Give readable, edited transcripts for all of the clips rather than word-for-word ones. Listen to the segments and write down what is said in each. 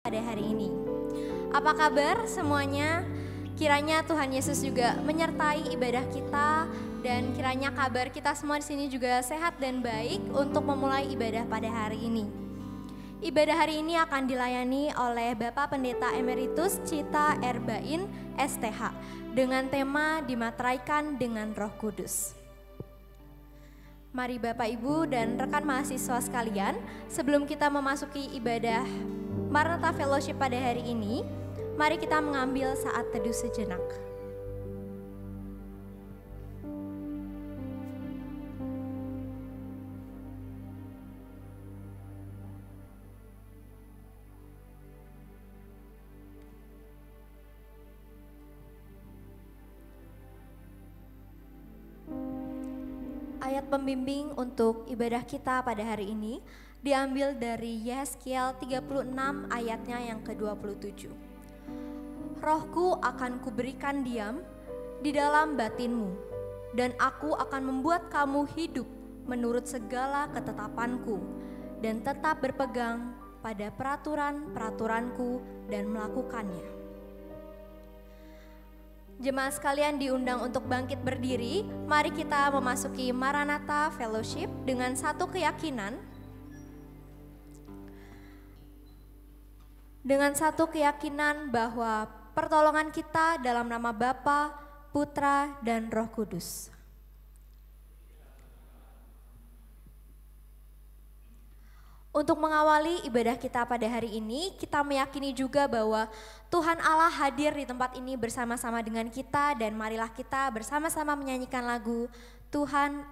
pada hari ini. Apa kabar semuanya? Kiranya Tuhan Yesus juga menyertai ibadah kita dan kiranya kabar kita semua di sini juga sehat dan baik untuk memulai ibadah pada hari ini. Ibadah hari ini akan dilayani oleh Bapak Pendeta Emeritus Cita Erbain STH dengan tema dimateraikan dengan Roh Kudus. Mari Bapak Ibu dan rekan mahasiswa sekalian, sebelum kita memasuki ibadah Maranatha Fellowship pada hari ini, mari kita mengambil saat teduh sejenak. Ayat pembimbing untuk ibadah kita pada hari ini diambil dari Yehezkiel 36 ayatnya yang ke-27. Rohku akan kuberikan diam di dalam batinmu, dan aku akan membuat kamu hidup menurut segala ketetapanku, dan tetap berpegang pada peraturan-peraturanku dan melakukannya. Jemaat sekalian diundang untuk bangkit berdiri. Mari kita memasuki Maranatha Fellowship dengan satu keyakinan. Dengan satu keyakinan bahwa pertolongan kita dalam nama Bapa, Putra, dan Roh Kudus. Untuk mengawali ibadah kita pada hari ini, kita meyakini juga bahwa Tuhan Allah hadir di tempat ini bersama-sama dengan kita, dan marilah kita bersama-sama menyanyikan lagu Tuhan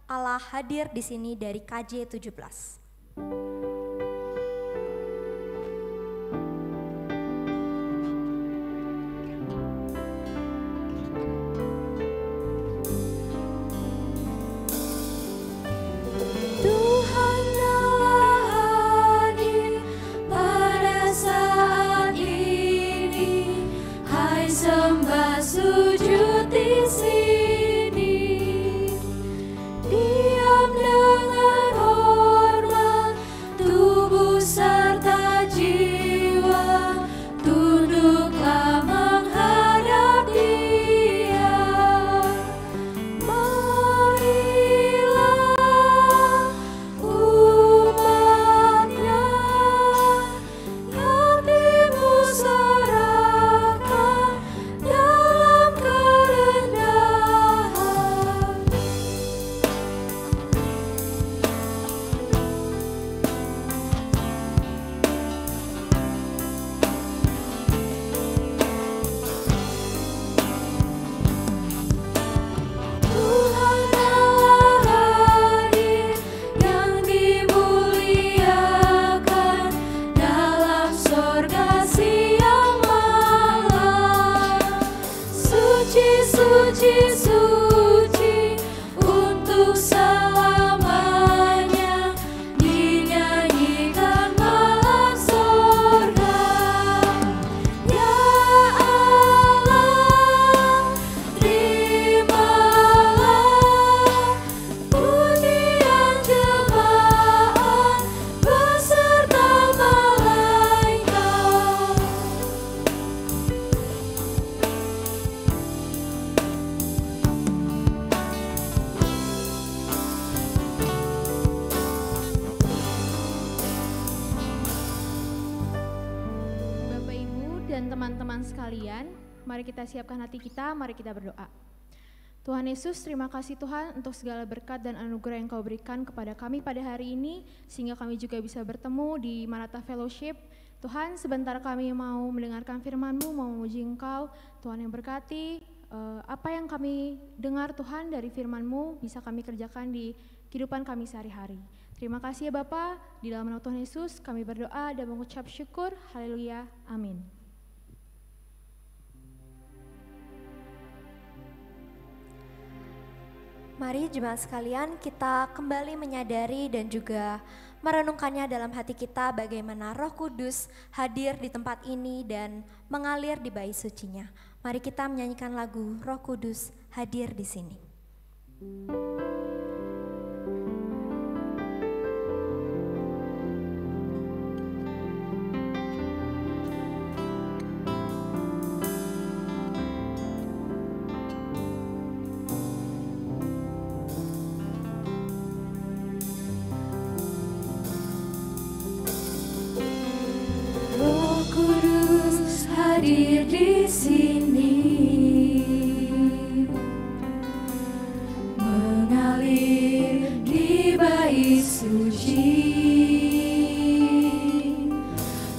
Allah hadir di sini dari KJ 17. Siapkan hati kita, mari kita berdoa. Tuhan Yesus, terima kasih Tuhan untuk segala berkat dan anugerah yang Kau berikan kepada kami pada hari ini, sehingga kami juga bisa bertemu di Maranatha Fellowship. Tuhan, sebentar kami mau mendengarkan firman-Mu, mau memuji Engkau. Tuhan yang berkati, apa yang kami dengar Tuhan dari firman-Mu bisa kami kerjakan di kehidupan kami sehari-hari. Terima kasih ya Bapa, di dalam nama Tuhan Yesus kami berdoa dan mengucap syukur. Haleluya, amin. Mari jemaat sekalian kita kembali menyadari dan juga merenungkannya dalam hati kita bagaimana Roh Kudus hadir di tempat ini dan mengalir di bait sucinya. Mari kita menyanyikan lagu Roh Kudus hadir di sini. di sini, mengalir di bait suci.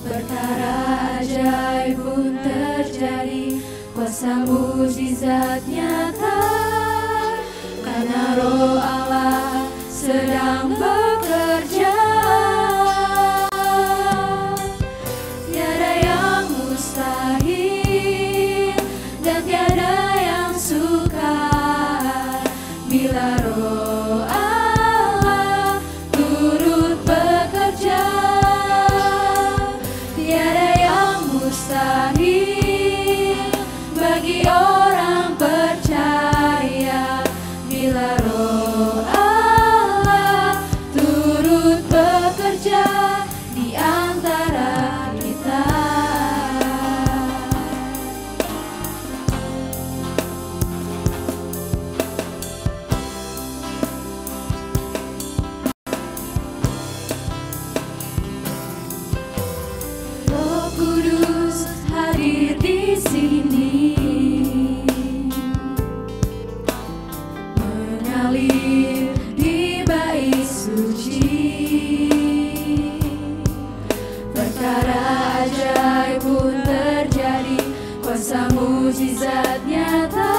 Perkara ajaib pun terjadi, kuasa mujizat nyata, karena Roh Allah sedang bekerja. Tiada yang mustahil dan tiada yang sukar bila Roh Allah turut bekerja. Tiada yang mustahil bagi orang percaya bila Roh Allah turut bekerja di antara kita. Roh Kudus hadir di sini, mengalir di bait suci. Perkara ajaib pun terjadi, kuasa mujizat nyata,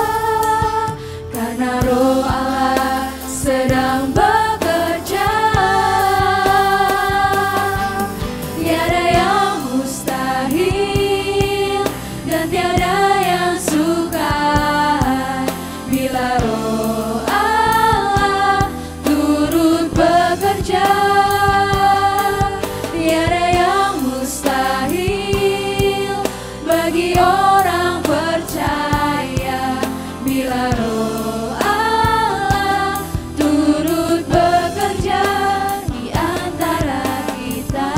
karena Roh Allah sedang bekerja. Tiada yang mustahil dan tiada yang sukar bila Roh Allah turut bekerja. Tiada yang mustahil bagi orang percaya bila Roh Allah turut bekerja di antara kita.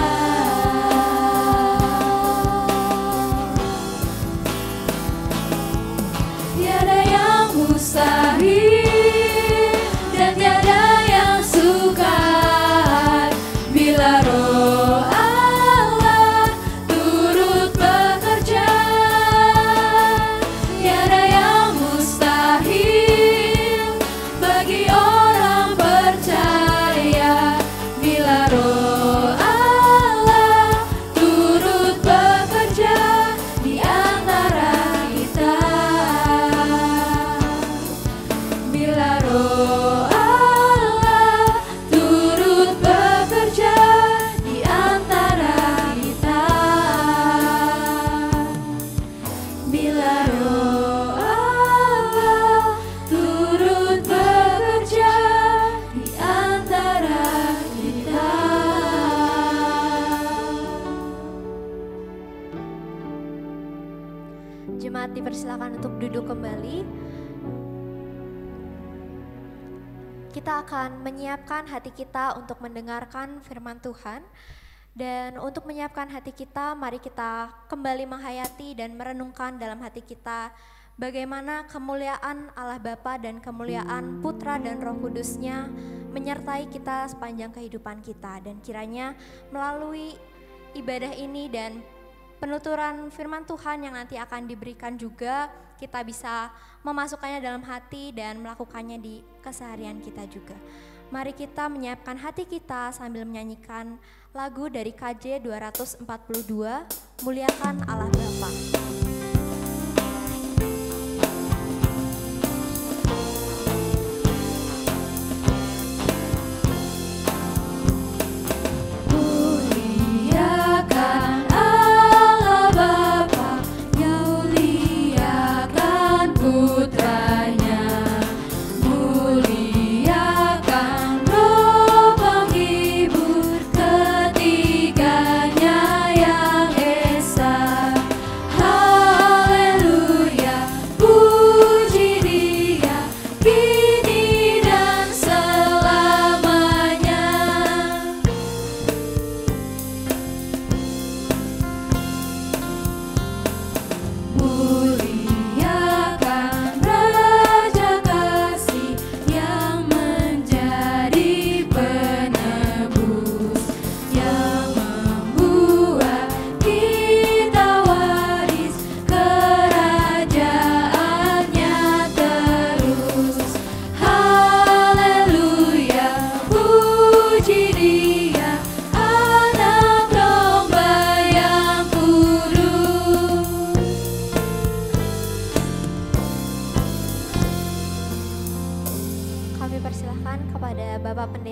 Tiada yang mustahil dan tiada yang sukar bila Roh Allah turut bekerja. Tiada yang mustahil bagi orang percaya bila Roh Allah turut bekerja di antara kita. Bila Roh Allah turut bekerja di antara kita. Bila Roh Allah turut bekerja di antara kita. Jemaat dipersilakan untuk duduk kembali. Kita akan menyiapkan hati kita untuk mendengarkan firman Tuhan. Dan untuk menyiapkan hati kita, mari kita kembali menghayati dan merenungkan dalam hati kita bagaimana kemuliaan Allah Bapa dan kemuliaan Putra dan Roh Kudus-Nya menyertai kita sepanjang kehidupan kita. Dan kiranya melalui ibadah ini dan penuturan firman Tuhan yang nanti akan diberikan juga, kita bisa memasukkannya dalam hati dan melakukannya di keseharian kita juga. Mari kita menyiapkan hati kita sambil menyanyikan lagu dari KJ 242, Muliakan Allah Bapa. Muliakan Allah Bapa, muliakan Putranya, muliakan Roh penghibur, ketiganya yang esa.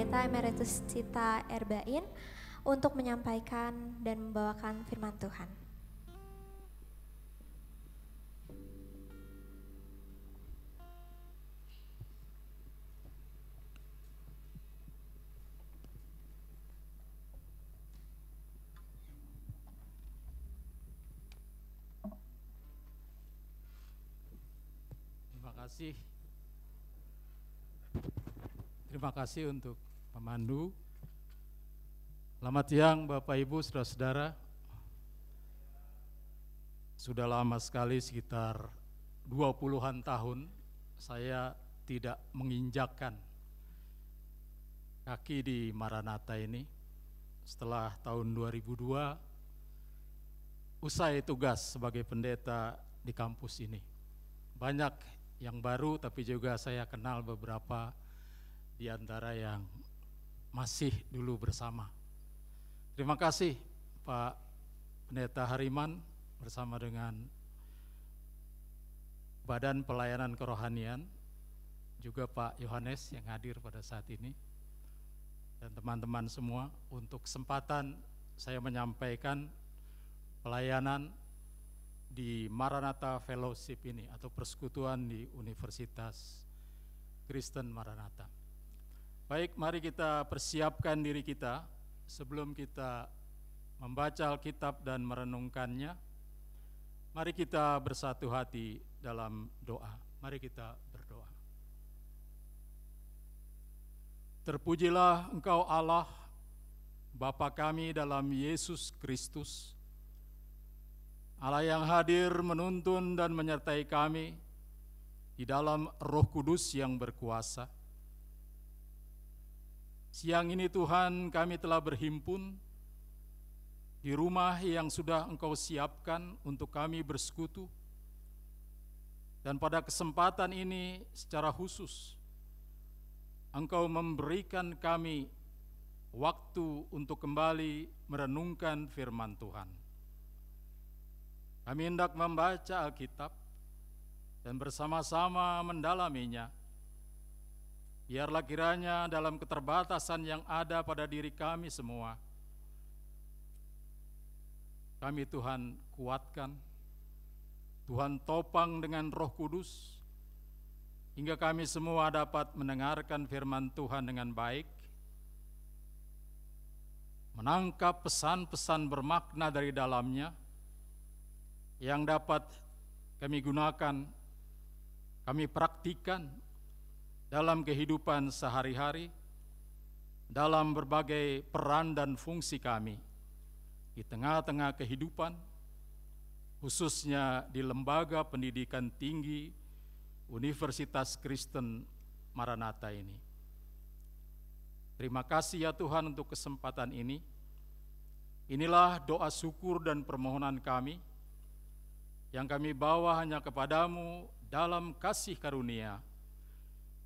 Pendeta Emeritus Sita Erbain untuk menyampaikan dan membawakan firman Tuhan. Terima kasih untuk pemandu. Selamat siang Bapak Ibu, saudara-saudara. Sudah lama sekali, sekitar 20-an tahun saya tidak menginjakkan kaki di Maranatha ini. Setelah tahun 2002 usai tugas sebagai pendeta di kampus ini. Banyak yang baru, tapi juga saya kenal beberapa di antara yang masih dulu bersama. Terima kasih Pak Pendeta Hariman bersama dengan Badan Pelayanan Kerohanian, juga Pak Yohanes yang hadir pada saat ini, dan teman-teman semua untuk kesempatan saya menyampaikan pelayanan di Maranatha Fellowship ini atau persekutuan di Universitas Kristen Maranatha. Baik, mari kita persiapkan diri kita sebelum kita membaca Alkitab dan merenungkannya. Mari kita bersatu hati dalam doa. Mari kita berdoa. Terpujilah Engkau Allah, Bapa kami dalam Yesus Kristus, Allah yang hadir menuntun dan menyertai kami di dalam Roh Kudus yang berkuasa. Siang ini Tuhan, kami telah berhimpun di rumah yang sudah Engkau siapkan untuk kami bersekutu. Dan pada kesempatan ini secara khusus, Engkau memberikan kami waktu untuk kembali merenungkan firman Tuhan. Kami hendak membaca Alkitab dan bersama-sama mendalaminya. Biarlah kiranya dalam keterbatasan yang ada pada diri kami semua, kami Tuhan kuatkan, Tuhan topang dengan Roh Kudus, hingga kami semua dapat mendengarkan firman Tuhan dengan baik, menangkap pesan-pesan bermakna dari dalamnya, yang dapat kami gunakan, kami praktikan dalam kehidupan sehari-hari, dalam berbagai peran dan fungsi kami di tengah-tengah kehidupan, khususnya di lembaga pendidikan tinggi Universitas Kristen Maranatha ini. Terima kasih ya Tuhan untuk kesempatan ini. Inilah doa syukur dan permohonan kami yang kami bawa hanya kepadamu dalam kasih karunia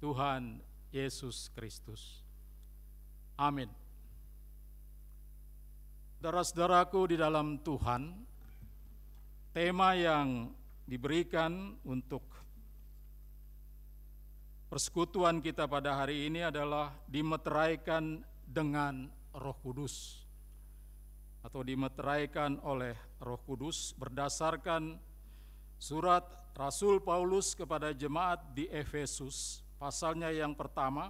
Tuhan Yesus Kristus. Amin. Saudara-saudaraku di dalam Tuhan, tema yang diberikan untuk persekutuan kita pada hari ini adalah dimeteraikan dengan Roh Kudus, atau dimeteraikan oleh Roh Kudus berdasarkan surat Rasul Paulus kepada jemaat di Efesus, pasalnya yang pertama,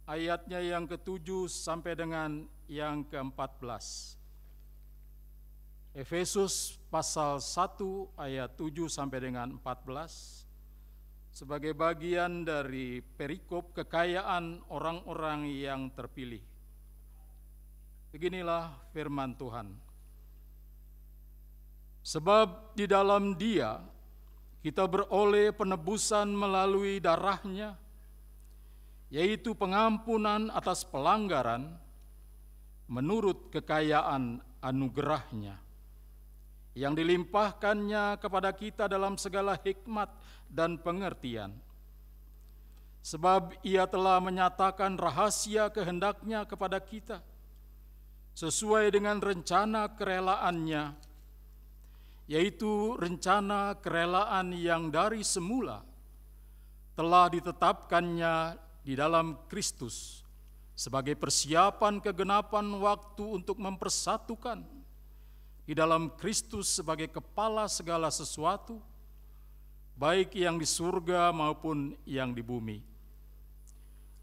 ayatnya yang ke-7 sampai dengan yang ke-14. Efesus pasal 1 ayat 7 sampai dengan 14, sebagai bagian dari perikop kekayaan orang-orang yang terpilih. Beginilah firman Tuhan. Sebab di dalam Dia kita beroleh penebusan melalui darahnya, yaitu pengampunan atas pelanggaran menurut kekayaan anugerahnya, yang dilimpahkannya kepada kita dalam segala hikmat dan pengertian. Sebab Ia telah menyatakan rahasia kehendaknya kepada kita, sesuai dengan rencana kerelaannya, yaitu rencana kerelaan yang dari semula telah ditetapkannya di dalam Kristus sebagai persiapan kegenapan waktu untuk mempersatukan di dalam Kristus sebagai kepala segala sesuatu, baik yang di surga maupun yang di bumi.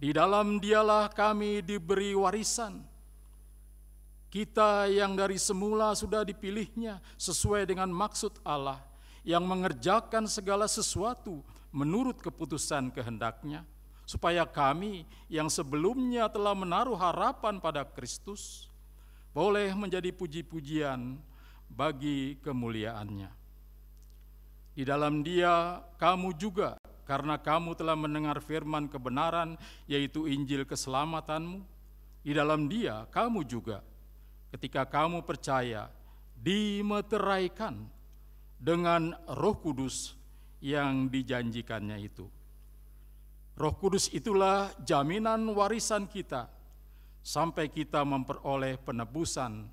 Di dalam Dialah kami diberi warisan, kita yang dari semula sudah dipilihnya sesuai dengan maksud Allah yang mengerjakan segala sesuatu menurut keputusan kehendak-Nya, supaya kami yang sebelumnya telah menaruh harapan pada Kristus boleh menjadi puji-pujian bagi kemuliaan-Nya. Di dalam Dia kamu juga, karena kamu telah mendengar firman kebenaran, yaitu Injil keselamatanmu, di dalam Dia kamu juga, ketika kamu percaya, dimeteraikan dengan Roh Kudus yang dijanjikannya itu. Roh Kudus itulah jaminan warisan kita sampai kita memperoleh penebusan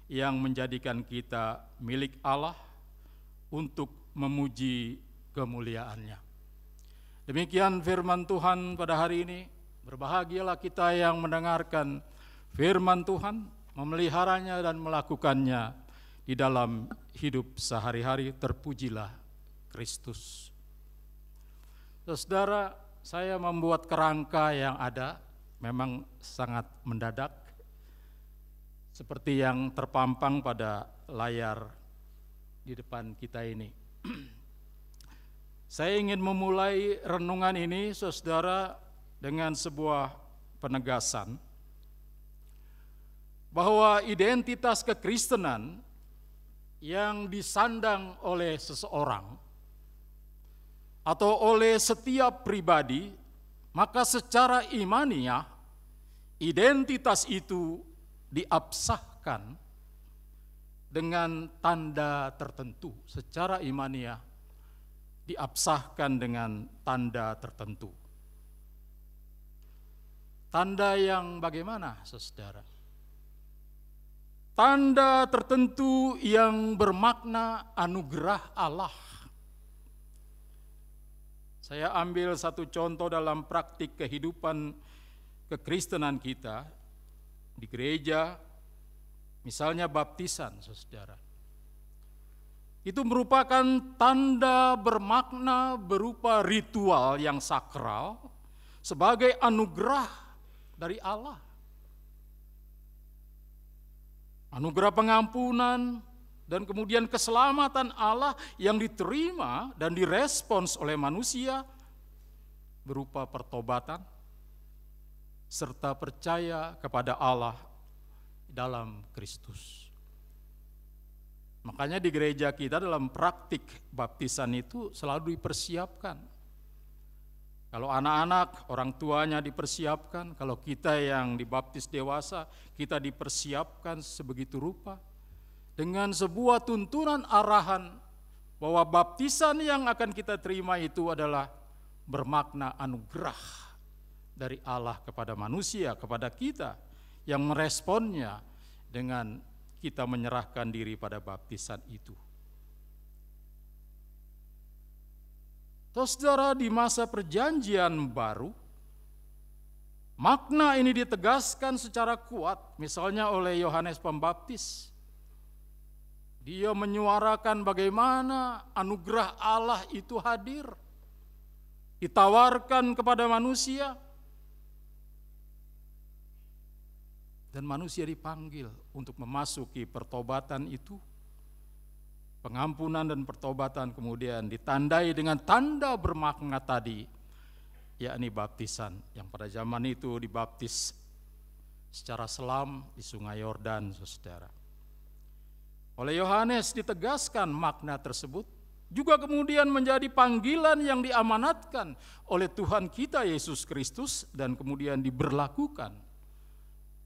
yang menjadikan kita milik Allah untuk memuji kemuliaan-Nya. Demikian firman Tuhan pada hari ini. Berbahagialah kita yang mendengarkan firman Tuhan, memeliharanya dan melakukannya di dalam hidup sehari-hari. Terpujilah Kristus. Saudara, saya membuat kerangka yang ada memang sangat mendadak, seperti yang terpampang pada layar di depan kita ini. Saya ingin memulai renungan ini, saudara, dengan sebuah penegasan bahwa identitas kekristenan yang disandang oleh seseorang atau oleh setiap pribadi, maka secara imaniah identitas itu diabsahkan dengan tanda tertentu. Secara imaniah diabsahkan dengan tanda tertentu. Tanda yang bagaimana, saudara? Tanda tertentu yang bermakna anugerah Allah. Saya ambil satu contoh dalam praktik kehidupan kekristenan kita di gereja, misalnya baptisan, saudara. Itu merupakan tanda bermakna berupa ritual yang sakral sebagai anugerah dari Allah. Anugerah pengampunan dan kemudian keselamatan Allah yang diterima dan direspons oleh manusia berupa pertobatan serta percaya kepada Allah dalam Kristus. Makanya di gereja kita dalam praktik baptisan itu selalu dipersiapkan. Kalau anak-anak, orang tuanya dipersiapkan. Kalau kita yang dibaptis dewasa, kita dipersiapkan sebegitu rupa. Dengan sebuah tuntunan arahan bahwa baptisan yang akan kita terima itu adalah bermakna anugerah dari Allah kepada manusia, kepada kita, yang meresponnya dengan kita menyerahkan diri pada baptisan itu. Saudara, di masa perjanjian baru, makna ini ditegaskan secara kuat, misalnya oleh Yohanes Pembaptis. Dia menyuarakan bagaimana anugerah Allah itu hadir, ditawarkan kepada manusia, dan manusia dipanggil untuk memasuki pertobatan itu. Pengampunan dan pertobatan kemudian ditandai dengan tanda bermakna tadi, yakni baptisan, yang pada zaman itu dibaptis secara selam di Sungai Yordan, saudara. Oleh Yohanes ditegaskan makna tersebut, juga kemudian menjadi panggilan yang diamanatkan oleh Tuhan kita Yesus Kristus dan kemudian diberlakukan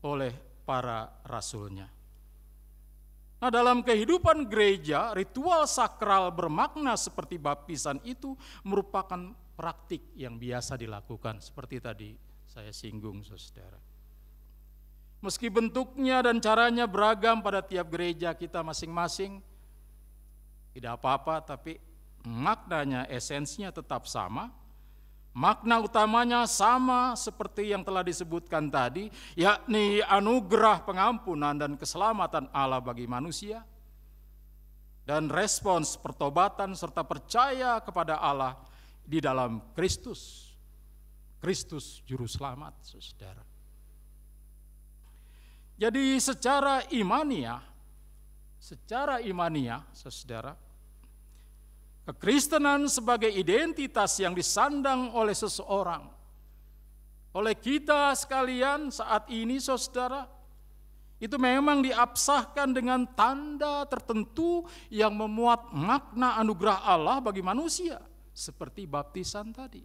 oleh para rasulnya. Nah, dalam kehidupan gereja, ritual sakral bermakna seperti baptisan itu merupakan praktik yang biasa dilakukan, seperti tadi saya singgung, saudara. Meski bentuknya dan caranya beragam pada tiap gereja kita masing-masing, tidak apa-apa, tapi maknanya, esensinya tetap sama. Makna utamanya sama seperti yang telah disebutkan tadi, yakni anugerah pengampunan dan keselamatan Allah bagi manusia, dan respons pertobatan serta percaya kepada Allah di dalam Kristus. Kristus Juru Selamat, saudara. Jadi secara imaniah, saudara, kekristenan sebagai identitas yang disandang oleh seseorang, oleh kita sekalian saat ini, saudara, itu memang diabsahkan dengan tanda tertentu yang memuat makna anugerah Allah bagi manusia, seperti baptisan tadi.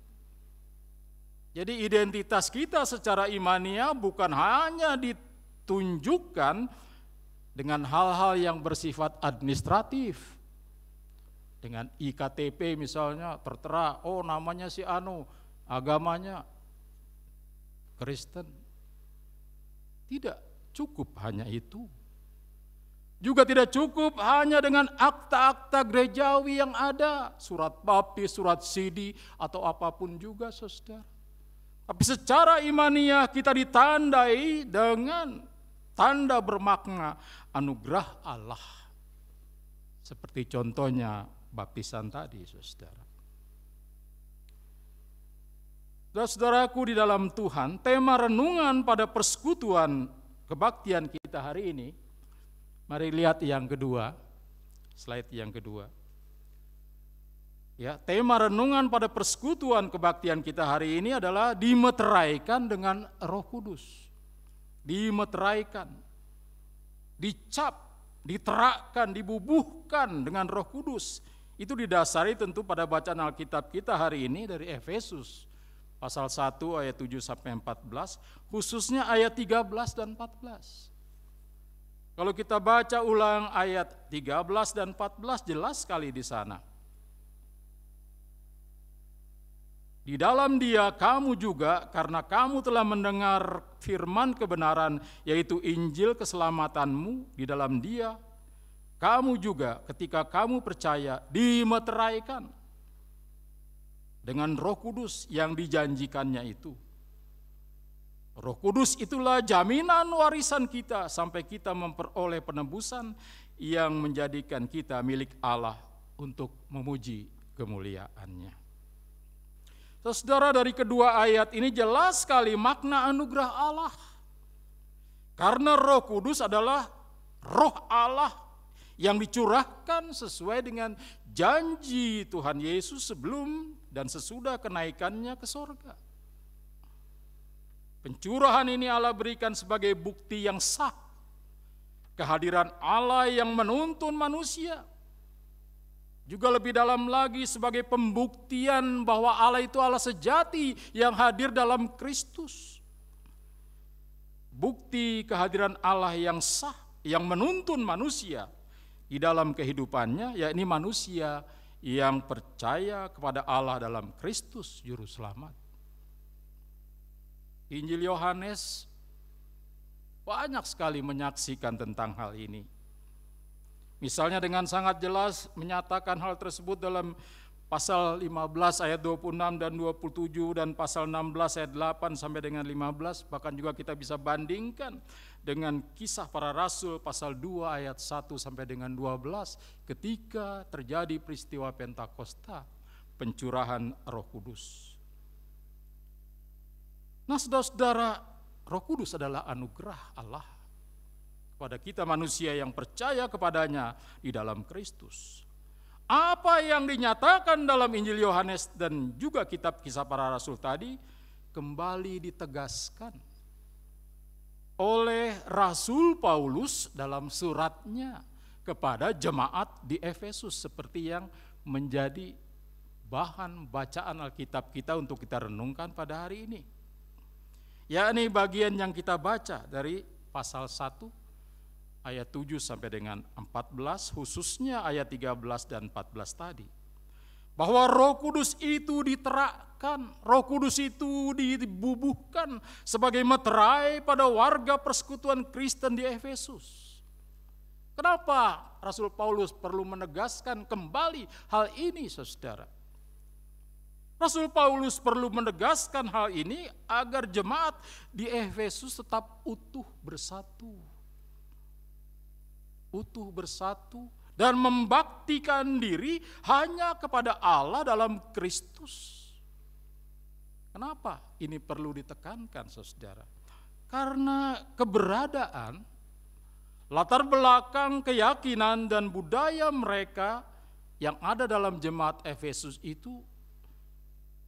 Jadi identitas kita secara imaniah bukan hanya ditunjukkan dengan hal-hal yang bersifat administratif. Dengan IKTP misalnya tertera, oh namanya si Anu, agamanya Kristen. Tidak cukup hanya itu. Juga tidak cukup hanya dengan akta-akta gerejawi yang ada, surat baptis, surat sidi, atau apapun juga, saudara. Tapi secara imaniah kita ditandai dengan tanda bermakna anugerah Allah. Seperti contohnya baptisan tadi, saudara. Saudaraku di dalam Tuhan, tema renungan pada persekutuan kebaktian kita hari ini, mari lihat yang kedua, slide yang kedua. Ya, tema renungan pada persekutuan kebaktian kita hari ini adalah dimeteraikan dengan Roh Kudus. Dimeteraikan, dicap, diterakkan, dibubuhkan dengan Roh Kudus. Itu didasari tentu pada bacaan Alkitab kita hari ini dari Efesus pasal 1 ayat 7 sampai 14, khususnya ayat 13 dan 14. Kalau kita baca ulang ayat 13 dan 14 jelas sekali di sana. Di dalam Dia kamu juga, karena kamu telah mendengar firman kebenaran, yaitu Injil keselamatanmu, di dalam Dia kamu juga ketika kamu percaya dimeteraikan dengan Roh Kudus yang dijanjikannya itu. Roh Kudus itulah jaminan warisan kita sampai kita memperoleh penebusan yang menjadikan kita milik Allah untuk memuji kemuliaan-Nya. Saudara, dari kedua ayat ini jelas sekali makna anugerah Allah. Karena Roh Kudus adalah Roh Allah yang dicurahkan sesuai dengan janji Tuhan Yesus sebelum dan sesudah kenaikannya ke sorga. Pencurahan ini Allah berikan sebagai bukti yang sah. Kehadiran Allah yang menuntun manusia. Juga lebih dalam lagi sebagai pembuktian bahwa Allah itu Allah sejati yang hadir dalam Kristus. Bukti kehadiran Allah yang sah, yang menuntun manusia di dalam kehidupannya, yakni manusia yang percaya kepada Allah dalam Kristus Juru Selamat. Injil Yohanes banyak sekali menyaksikan tentang hal ini. Misalnya dengan sangat jelas menyatakan hal tersebut dalam pasal 15 ayat 26 dan 27 dan pasal 16 ayat 8 sampai dengan 15. Bahkan juga kita bisa bandingkan dengan Kisah Para Rasul pasal 2 ayat 1 sampai dengan 12 ketika terjadi peristiwa Pentakosta, pencurahan Roh Kudus. Nah saudara-saudara, Roh Kudus adalah anugerah Allah kepada kita manusia yang percaya kepadanya di dalam Kristus. Apa yang dinyatakan dalam Injil Yohanes dan juga kitab Kisah Para Rasul tadi kembali ditegaskan oleh Rasul Paulus dalam suratnya kepada jemaat di Efesus, seperti yang menjadi bahan bacaan Alkitab kita untuk kita renungkan pada hari ini. Yakni bagian yang kita baca dari pasal 1 ayat 7 sampai dengan 14, khususnya ayat 13 dan 14 tadi. Bahwa Roh Kudus itu diterakkan, Roh Kudus itu dibubuhkan sebagai meterai pada warga persekutuan Kristen di Efesus. Kenapa Rasul Paulus perlu menegaskan kembali hal ini, saudara? Rasul Paulus perlu menegaskan hal ini agar jemaat di Efesus tetap utuh bersatu. Utuh bersatu dan membaktikan diri hanya kepada Allah dalam Kristus. Kenapa ini perlu ditekankan, saudara? Karena keberadaan, latar belakang, keyakinan dan budaya mereka yang ada dalam jemaat Efesus itu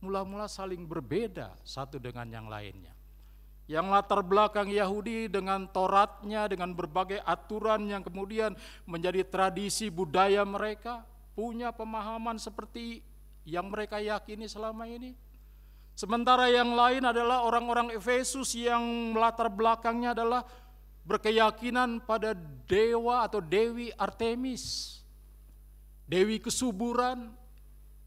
mula-mula saling berbeda satu dengan yang lainnya. Yang latar belakang Yahudi dengan Tauratnya, dengan berbagai aturan yang kemudian menjadi tradisi budaya mereka, punya pemahaman seperti yang mereka yakini selama ini. Sementara yang lain adalah orang-orang Efesus yang latar belakangnya adalah berkeyakinan pada dewa atau dewi Artemis, dewi kesuburan,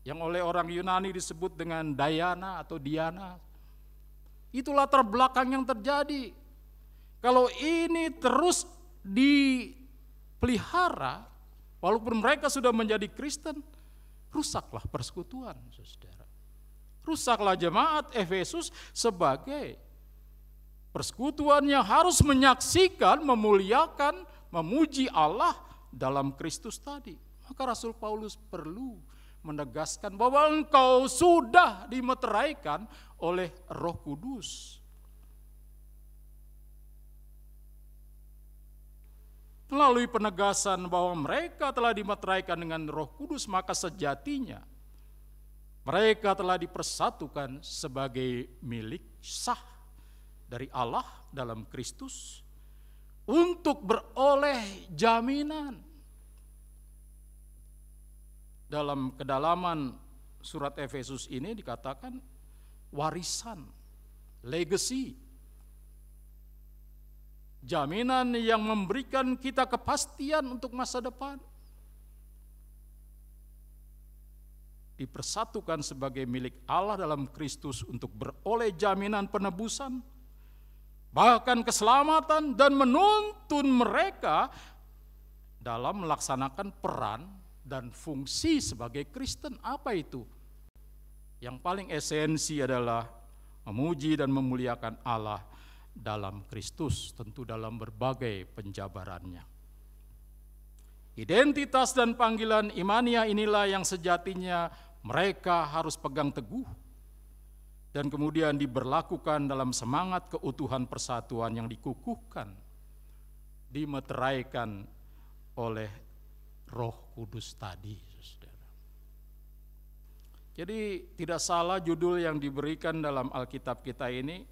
yang oleh orang Yunani disebut dengan Diana atau Diana. Itu latar belakang yang terjadi. Kalau ini terus dipelihara, walaupun mereka sudah menjadi Kristen, rusaklah persekutuan, saudara. Rusaklah jemaat Efesus sebagai persekutuan yang harus menyaksikan, memuliakan, memuji Allah dalam Kristus tadi. Maka Rasul Paulus perlu menegaskan bahwa engkau sudah dimeteraikan oleh Roh Kudus. Melalui penegasan bahwa mereka telah dimeteraikan dengan Roh Kudus, maka sejatinya mereka telah dipersatukan sebagai milik sah dari Allah dalam Kristus untuk beroleh jaminan. Dalam kedalaman surat Efesus ini dikatakan warisan, legacy. Jaminan yang memberikan kita kepastian untuk masa depan. Dipersatukan sebagai milik Allah dalam Kristus untuk beroleh jaminan penebusan, bahkan keselamatan, dan menuntun mereka dalam melaksanakan peran dan fungsi sebagai Kristen. Apa itu? Yang paling esensi adalah memuji dan memuliakan Allah dalam Kristus, tentu dalam berbagai penjabarannya. Identitas dan panggilan imaniah inilah yang sejatinya mereka harus pegang teguh dan kemudian diberlakukan dalam semangat keutuhan persatuan yang dikukuhkan, dimeteraikan oleh Roh Kudus tadi, saudara. Jadi tidak salah judul yang diberikan dalam Alkitab kita ini.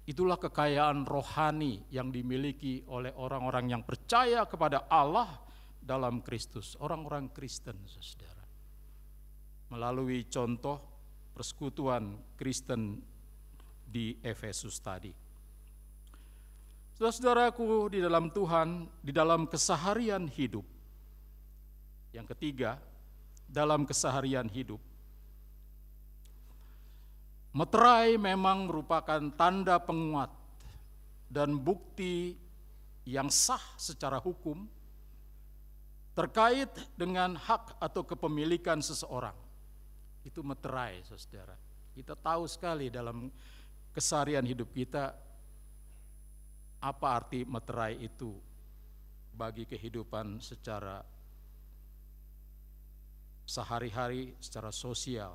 Itulah kekayaan rohani yang dimiliki oleh orang-orang yang percaya kepada Allah dalam Kristus, orang-orang Kristen, saudara. Melalui contoh persekutuan Kristen di Efesus tadi. Saudara-saudaraku di dalam Tuhan, di dalam keseharian hidup. Yang ketiga, dalam keseharian hidup, meterai memang merupakan tanda penguat dan bukti yang sah secara hukum terkait dengan hak atau kepemilikan seseorang. Itu meterai, saudara. Kita tahu sekali dalam keseharian hidup kita apa arti meterai itu bagi kehidupan secara sehari-hari, secara sosial.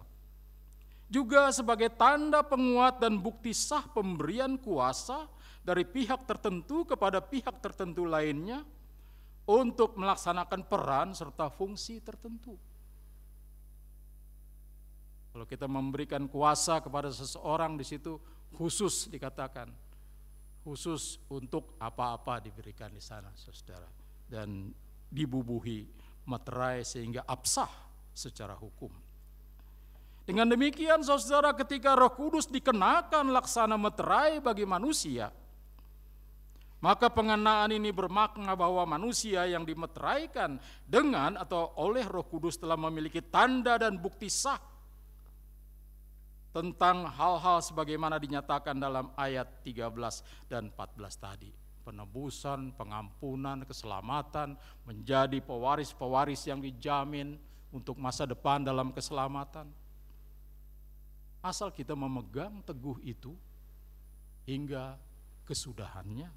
Juga sebagai tanda penguat dan bukti sah pemberian kuasa dari pihak tertentu kepada pihak tertentu lainnya untuk melaksanakan peran serta fungsi tertentu. Kalau kita memberikan kuasa kepada seseorang, di situ khusus dikatakan, khusus untuk apa-apa diberikan di sana, saudara, dan dibubuhi meterai sehingga absah secara hukum. Dengan demikian, saudara, ketika Roh Kudus dikenakan laksana meterai bagi manusia, maka pengenaan ini bermakna bahwa manusia yang dimeteraikan dengan atau oleh Roh Kudus telah memiliki tanda dan bukti sah tentang hal-hal sebagaimana dinyatakan dalam ayat 13 dan 14 tadi. Penebusan, pengampunan, keselamatan, menjadi pewaris-pewaris yang dijamin untuk masa depan dalam keselamatan. asal kita memegang teguh itu hingga kesudahannya.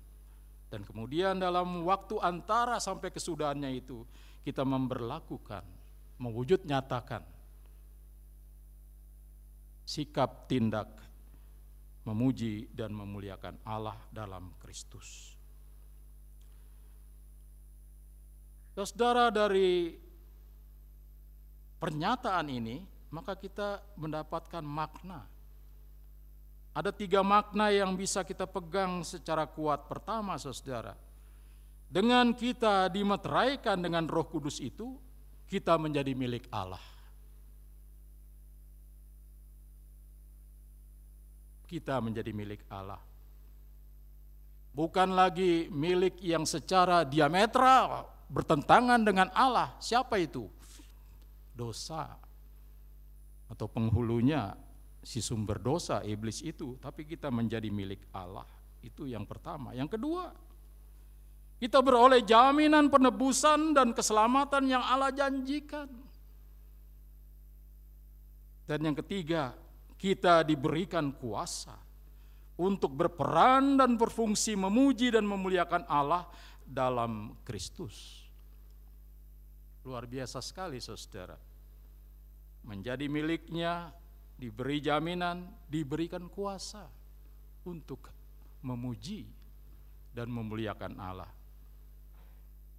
Dan kemudian dalam waktu antara sampai kesudahannya itu, kita memberlakukan, mewujud nyatakan sikap tindak memuji dan memuliakan Allah dalam Kristus. Saudara, dari pernyataan ini, maka kita mendapatkan makna. Ada 3 makna yang bisa kita pegang secara kuat. Pertama, saudara, dengan kita dimeteraikan dengan Roh Kudus itu, kita menjadi milik Allah. Kita menjadi milik Allah. Bukan lagi milik yang secara diametral bertentangan dengan Allah. Siapa itu? Dosa. Atau penghulunya, si sumber dosa, iblis itu. Tapi kita menjadi milik Allah. Itu yang pertama. Yang kedua, kita beroleh jaminan penebusan dan keselamatan yang Allah janjikan. Dan yang ketiga, kita diberikan kuasa untuk berperan dan berfungsi memuji dan memuliakan Allah dalam Kristus. Luar biasa sekali, saudara. Menjadi miliknya, diberi jaminan, diberikan kuasa untuk memuji dan memuliakan Allah.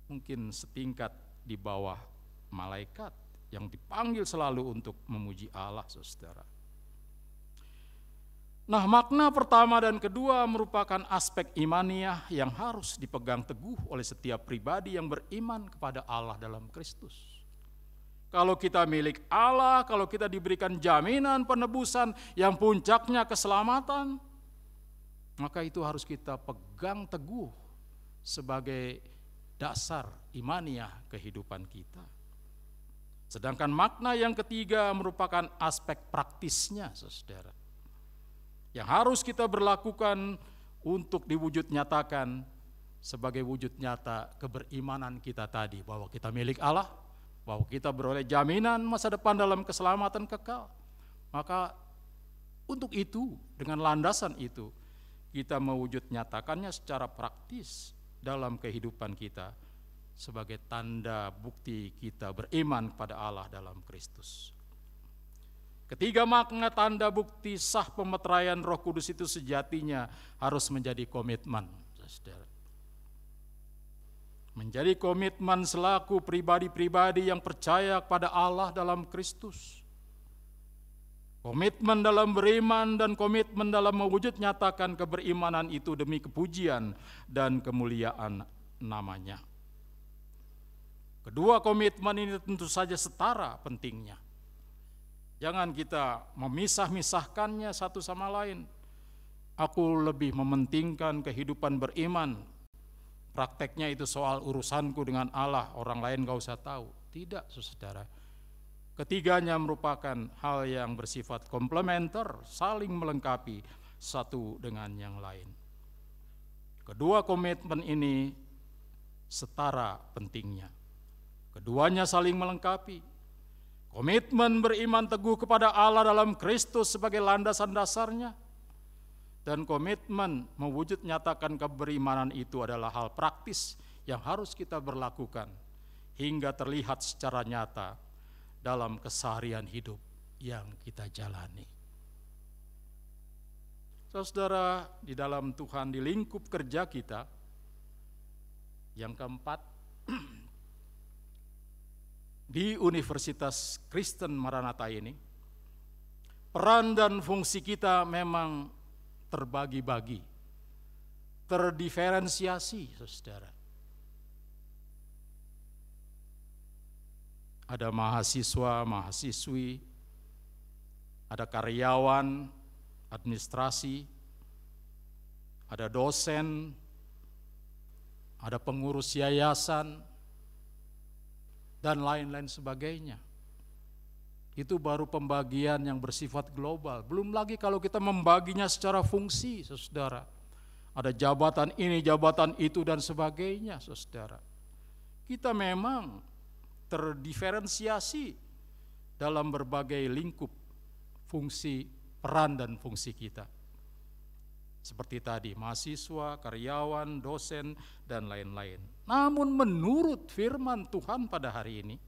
Mungkin setingkat di bawah malaikat yang dipanggil selalu untuk memuji Allah, saudara. Nah, makna pertama dan kedua merupakan aspek imaniah yang harus dipegang teguh oleh setiap pribadi yang beriman kepada Allah dalam Kristus. Kalau kita milik Allah, kalau kita diberikan jaminan penebusan yang puncaknya keselamatan, maka itu harus kita pegang teguh sebagai dasar imaniah kehidupan kita. Sedangkan makna yang ketiga merupakan aspek praktisnya, saudara, yang harus kita berlakukan untuk diwujud nyatakan sebagai wujud nyata keberimanan kita tadi, bahwa kita milik Allah, bahwa kita beroleh jaminan masa depan dalam keselamatan kekal. Maka untuk itu, dengan landasan itu, kita mewujud nyatakannya secara praktis dalam kehidupan kita sebagai tanda bukti kita beriman kepada Allah dalam Kristus. Ketiga makna tanda bukti sah pemeteraian Roh Kudus itu sejatinya harus menjadi komitmen, saudara. Menjadi komitmen selaku pribadi-pribadi yang percaya kepada Allah dalam Kristus. Komitmen dalam beriman dan komitmen dalam mewujud nyatakan keberimanan itu demi kepujian dan kemuliaan namanya. Kedua komitmen ini tentu saja setara pentingnya. Jangan kita memisah-misahkannya satu sama lain. Aku lebih mementingkan kehidupan beriman. Prakteknya itu soal urusanku dengan Allah, orang lain gak usah tahu. Tidak, saudara. Ketiganya merupakan hal yang bersifat komplementer, saling melengkapi satu dengan yang lain. Kedua komitmen ini setara pentingnya. Keduanya saling melengkapi. Komitmen beriman teguh kepada Allah dalam Kristus sebagai landasan dasarnya, dan komitmen mewujud nyatakan keberimanan itu adalah hal praktis yang harus kita berlakukan hingga terlihat secara nyata dalam keseharian hidup yang kita jalani. Saudara, di dalam Tuhan, di lingkup kerja kita, yang keempat, di Universitas Kristen Maranatha ini, peran dan fungsi kita memang terbagi-bagi, terdiferensiasi, saudara. Ada mahasiswa, mahasiswi, ada karyawan, administrasi, ada dosen, ada pengurus yayasan, dan lain-lain sebagainya. Itu baru pembagian yang bersifat global. Belum lagi kalau kita membaginya secara fungsi, saudara. Ada jabatan ini, jabatan itu, dan sebagainya, saudara. Kita memang terdiferensiasi dalam berbagai lingkup fungsi peran dan fungsi kita. Seperti tadi, mahasiswa, karyawan, dosen, dan lain-lain. Namun menurut firman Tuhan pada hari ini,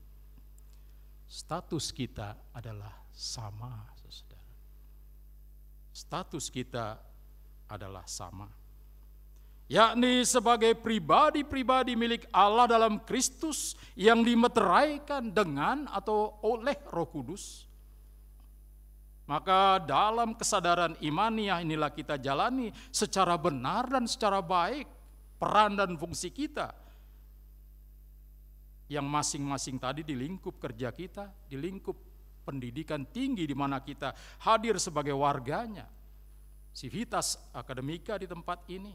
status kita adalah sama, saudara. Status kita adalah sama. Yakni sebagai pribadi-pribadi milik Allah dalam Kristus yang dimeteraikan dengan atau oleh Roh Kudus. Maka dalam kesadaran imaniah inilah kita jalani secara benar dan secara baik peran dan fungsi kita. Yang masing-masing tadi di lingkup kerja kita, di lingkup pendidikan tinggi di mana kita hadir sebagai warganya. Civitas Akademika di tempat ini,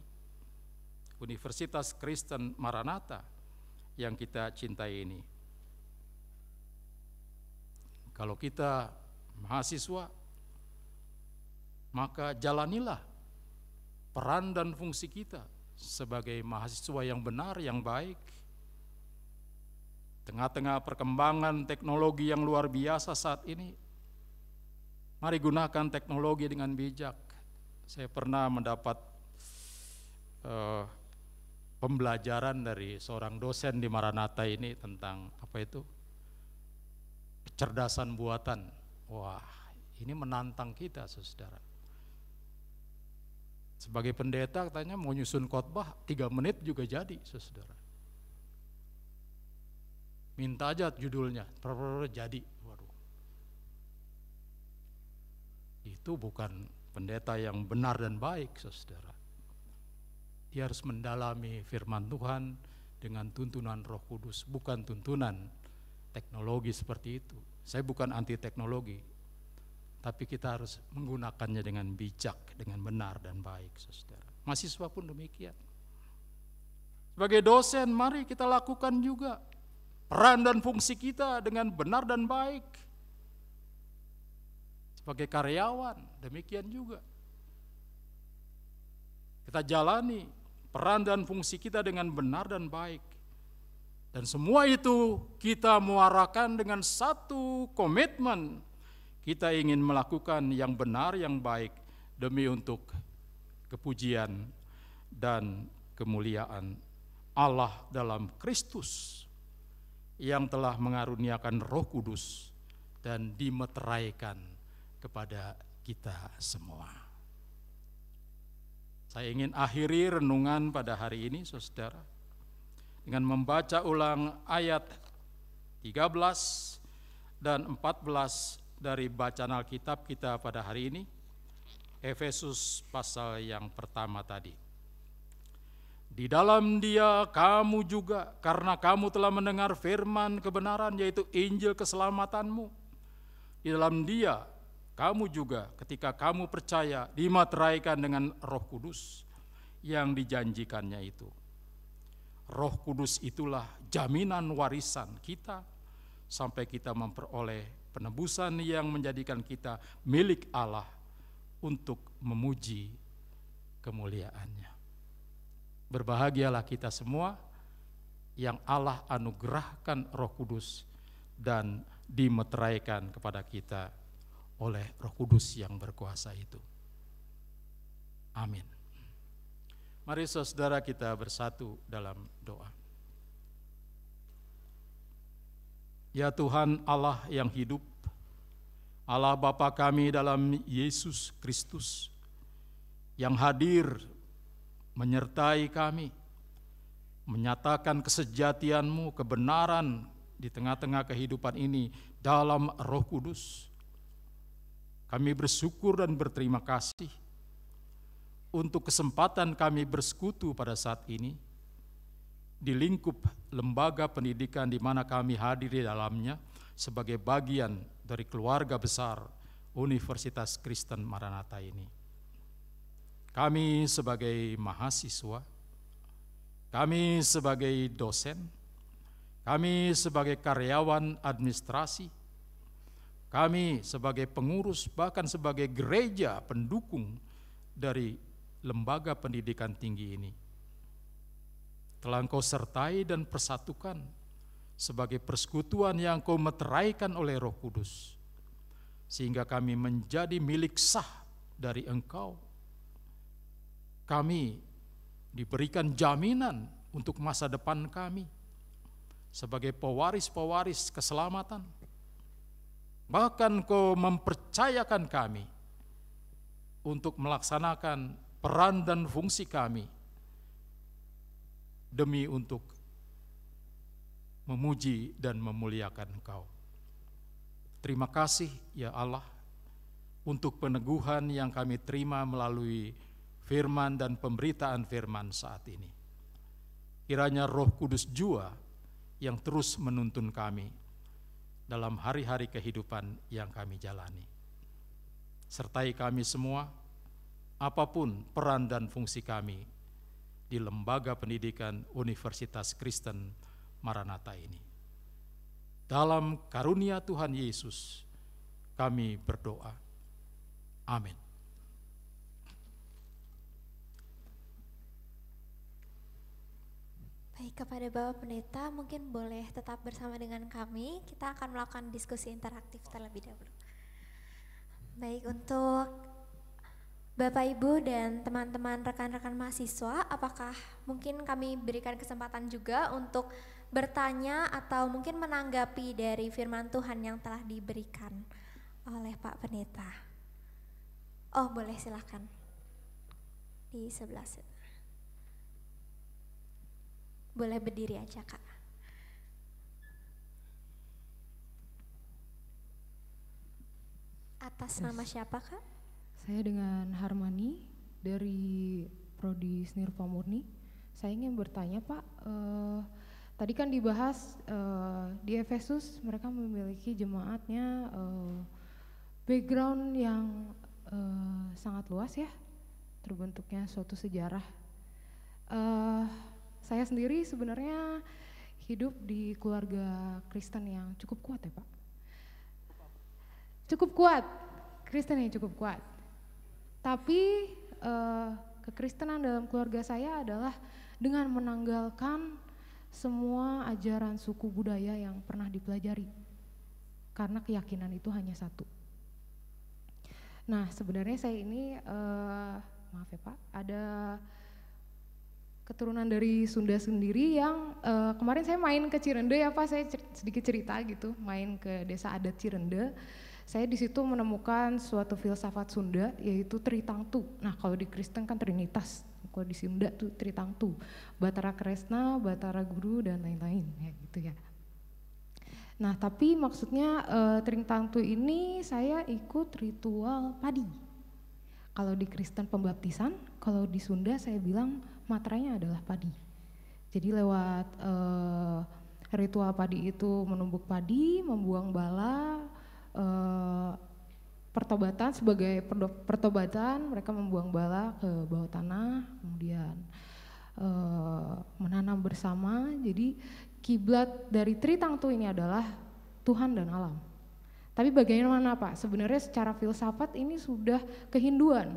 Universitas Kristen Maranatha yang kita cintai ini. Kalau kita mahasiswa, maka jalanilah peran dan fungsi kita sebagai mahasiswa yang benar, yang baik. Tengah-tengah perkembangan teknologi yang luar biasa saat ini, mari gunakan teknologi dengan bijak. Saya pernah mendapat pembelajaran dari seorang dosen di Maranatha ini tentang apa itu? Kecerdasan buatan. Wah, ini menantang kita, saudara. Sebagai pendeta katanya mau nyusun khotbah 3 menit juga jadi, saudara. Minta aja judulnya, jadi. Waduh. Itu bukan pendeta yang benar dan baik, saudara. Dia harus mendalami firman Tuhan dengan tuntunan Roh Kudus, bukan tuntunan teknologi seperti itu. Saya bukan anti teknologi, tapi kita harus menggunakannya dengan bijak, dengan benar dan baik, saudara. Mahasiswa pun demikian. Sebagai dosen, mari kita lakukan juga peran dan fungsi kita dengan benar dan baik. Sebagai karyawan, demikian juga. Kita jalani peran dan fungsi kita dengan benar dan baik. Dan semua itu kita muarakan dengan satu komitmen. Kita ingin melakukan yang benar, yang baik demi untuk kepujian dan kemuliaan Allah dalam Kristus yang telah mengaruniakan Roh Kudus dan dimeteraikan kepada kita semua. Saya ingin akhiri renungan pada hari ini, saudara, dengan membaca ulang ayat 13 dan 14 dari bacaan Alkitab kita pada hari ini, Efesus pasal yang pertama tadi. Di dalam Dia kamu juga, karena kamu telah mendengar firman kebenaran, yaitu Injil keselamatanmu. Di dalam Dia kamu juga ketika kamu percaya dimateraikan dengan Roh Kudus yang dijanjikannya itu. Roh Kudus itulah jaminan warisan kita sampai kita memperoleh penebusan yang menjadikan kita milik Allah untuk memuji kemuliaannya. Berbahagialah kita semua yang Allah anugerahkan Roh Kudus dan dimeteraikan kepada kita oleh Roh Kudus yang berkuasa itu. Amin. Mari saudara kita bersatu dalam doa. Ya Tuhan Allah yang hidup, Allah Bapa kami dalam Yesus Kristus yang hadir menyertai kami, menyatakan kesejatian-Mu, kebenaran di tengah-tengah kehidupan ini dalam Roh Kudus. Kami bersyukur dan berterima kasih untuk kesempatan kami bersekutu pada saat ini di lingkup lembaga pendidikan di mana kami hadir di dalamnya sebagai bagian dari keluarga besar Universitas Kristen Maranatha ini. Kami sebagai mahasiswa, kami sebagai dosen, kami sebagai karyawan administrasi, kami sebagai pengurus, bahkan sebagai gereja pendukung dari lembaga pendidikan tinggi ini, telah Engkau sertai dan persatukan sebagai persekutuan yang Engkau meteraikan oleh Roh Kudus, sehingga kami menjadi milik sah dari Engkau. Kami diberikan jaminan untuk masa depan kami sebagai pewaris-pewaris keselamatan. Bahkan Kau mempercayakan kami untuk melaksanakan peran dan fungsi kami demi untuk memuji dan memuliakan Engkau. Terima kasih ya Allah untuk peneguhan yang kami terima melalui firman dan pemberitaan firman saat ini. Kiranya Roh Kudus jua yang terus menuntun kami dalam hari-hari kehidupan yang kami jalani. Sertai kami semua, apapun peran dan fungsi kami di lembaga pendidikan Universitas Kristen Maranatha ini. Dalam karunia Tuhan Yesus kami berdoa. Amin. Baik, kepada Bapak Pendeta mungkin boleh tetap bersama dengan kami. Kita akan melakukan diskusi interaktif terlebih dahulu. Baik, untuk Bapak Ibu dan teman-teman rekan-rekan mahasiswa, apakah mungkin kami berikan kesempatan juga untuk bertanya atau mungkin menanggapi dari firman Tuhan yang telah diberikan oleh Pak Pendeta? Oh, boleh, silakan. Di sebelah sana. Boleh berdiri aja, Kak. Atas nama siapa, Kak? Saya dengan Harmani dari Prodi Snirpa Murni. Saya ingin bertanya, Pak, tadi kan dibahas di Efesus mereka memiliki jemaatnya background yang sangat luas ya, terbentuknya suatu sejarah. Saya sendiri sebenarnya hidup di keluarga Kristen yang cukup kuat ya, Pak. Cukup kuat, Kristen yang cukup kuat. Tapi kekristenan dalam keluarga saya adalah dengan menanggalkan semua ajaran suku budaya yang pernah dipelajari. Karena keyakinan itu hanya satu. Nah, sebenarnya saya ini, maaf ya Pak, ada keturunan dari Sunda sendiri yang kemarin saya main ke Cirende ya Pak, saya sedikit cerita gitu, main ke desa adat Cirende. Saya di situ menemukan suatu filsafat Sunda yaitu Tritangtu. Nah, kalau di Kristen kan Trinitas, kalau di Sunda tuh Tritangtu, Batara Kresna, Batara Guru dan lain-lain ya gitu ya. Nah, tapi maksudnya Tritangtu ini saya ikut ritual padi. Kalau di Kristen pembaptisan, kalau di Sunda saya bilang materainya adalah padi. Jadi lewat ritual padi itu menumbuk padi, membuang bala, pertobatan sebagai pertobatan, mereka membuang bala ke bawah tanah, kemudian menanam bersama. Jadi kiblat dari Tritangtu ini adalah Tuhan dan alam. Tapi bagaimana Pak? Sebenarnya secara filsafat ini sudah kehinduan.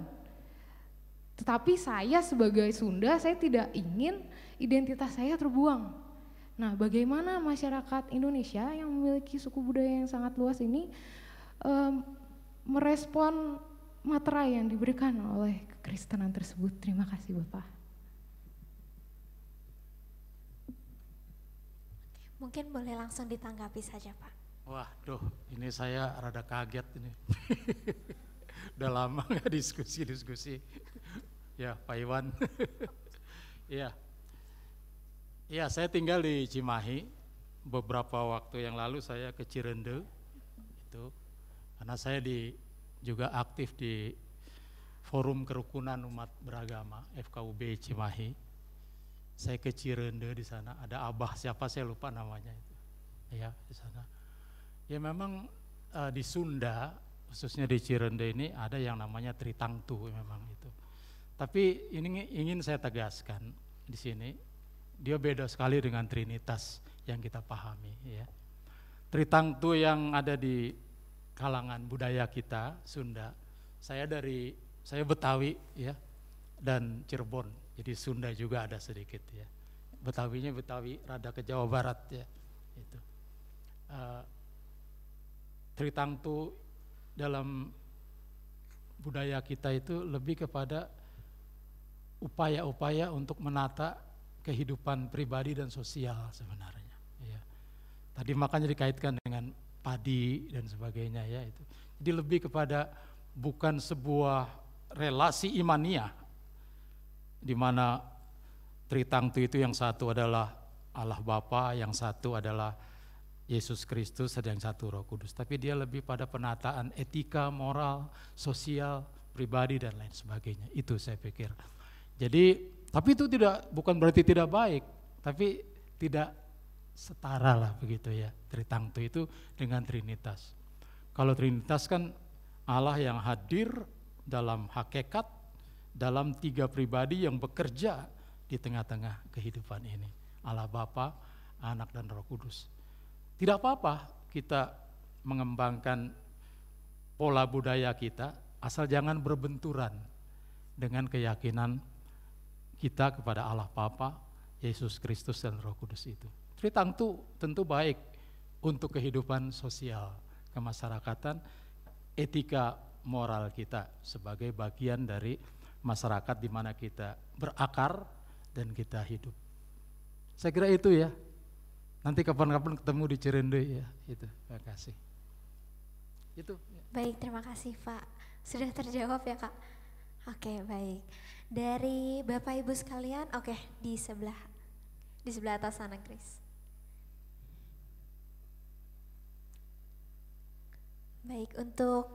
Tetapi saya sebagai Sunda, saya tidak ingin identitas saya terbuang. Nah, bagaimana masyarakat Indonesia yang memiliki suku budaya yang sangat luas ini merespon materai yang diberikan oleh kekristenan tersebut? Terima kasih Bapak. Mungkin boleh langsung ditanggapi saja Pak. Waduh, ini saya rada kaget ini. Udah lama nggak diskusi. Ya, Pak Iwan. Iya. Ya, saya tinggal di Cimahi. Beberapa waktu yang lalu saya ke Cirende, itu karena saya juga aktif di Forum Kerukunan Umat Beragama FKUB Cimahi. Saya ke Cirende, di sana ada Abah siapa saya lupa namanya itu. Ya, di sana. Ya memang di Sunda, khususnya di Cirende ini ada yang namanya Tritangtu memang itu. Tapi ini ingin saya tegaskan di sini. Dia beda sekali dengan Trinitas yang kita pahami ya. Tritangtu yang ada di kalangan budaya kita Sunda. Saya Betawi ya dan Cirebon. Jadi Sunda juga ada sedikit ya. Betawinya Betawi rada ke Jawa Barat ya. Itu. Tritangtu dalam budaya kita itu lebih kepada upaya-upaya untuk menata kehidupan pribadi dan sosial sebenarnya. Ya. Tadi makanya dikaitkan dengan padi dan sebagainya ya itu. Jadi lebih kepada bukan sebuah relasi imaniah di mana Tritangtu itu yang satu adalah Allah Bapa, yang satu adalah Yesus Kristus, dan yang satu Roh Kudus. Tapi dia lebih pada penataan etika, moral, sosial, pribadi dan lain sebagainya. Itu saya pikir. Jadi, tapi itu bukan berarti tidak baik, tapi tidak setara lah begitu ya. Tritangtu itu dengan Trinitas. Kalau Trinitas kan Allah yang hadir dalam hakikat, dalam 3 pribadi yang bekerja di tengah-tengah kehidupan ini. Allah Bapa, Anak dan Roh Kudus. Tidak apa-apa kita mengembangkan pola budaya kita, asal jangan berbenturan dengan keyakinan kita kepada Allah Bapa, Yesus Kristus dan Roh Kudus itu. Tritangtu tentu baik untuk kehidupan sosial, kemasyarakatan, etika moral kita sebagai bagian dari masyarakat di mana kita berakar dan kita hidup. Saya kira itu ya. Nanti kapan-kapan ketemu di Cirende ya. Itu. Terima kasih. Itu. Baik, terima kasih Pak. Sudah terjawab ya Kak? Oke, baik. Dari Bapak Ibu sekalian, oke, di sebelah atas sana, Chris. Baik, untuk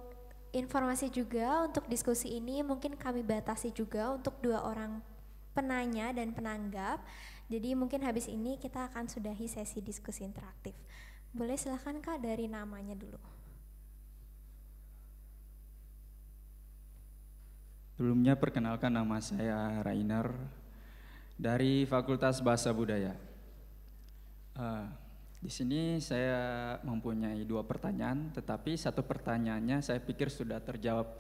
informasi juga untuk diskusi ini mungkin kami batasi juga untuk 2 orang penanya dan penanggap. Jadi mungkin habis ini kita akan sudahi sesi diskusi interaktif. Boleh silahkan Kak dari namanya dulu. Sebelumnya perkenalkan, nama saya Rainer dari Fakultas Bahasa Budaya. Di sini saya mempunyai 2 pertanyaan, tetapi 1 pertanyaannya saya pikir sudah terjawab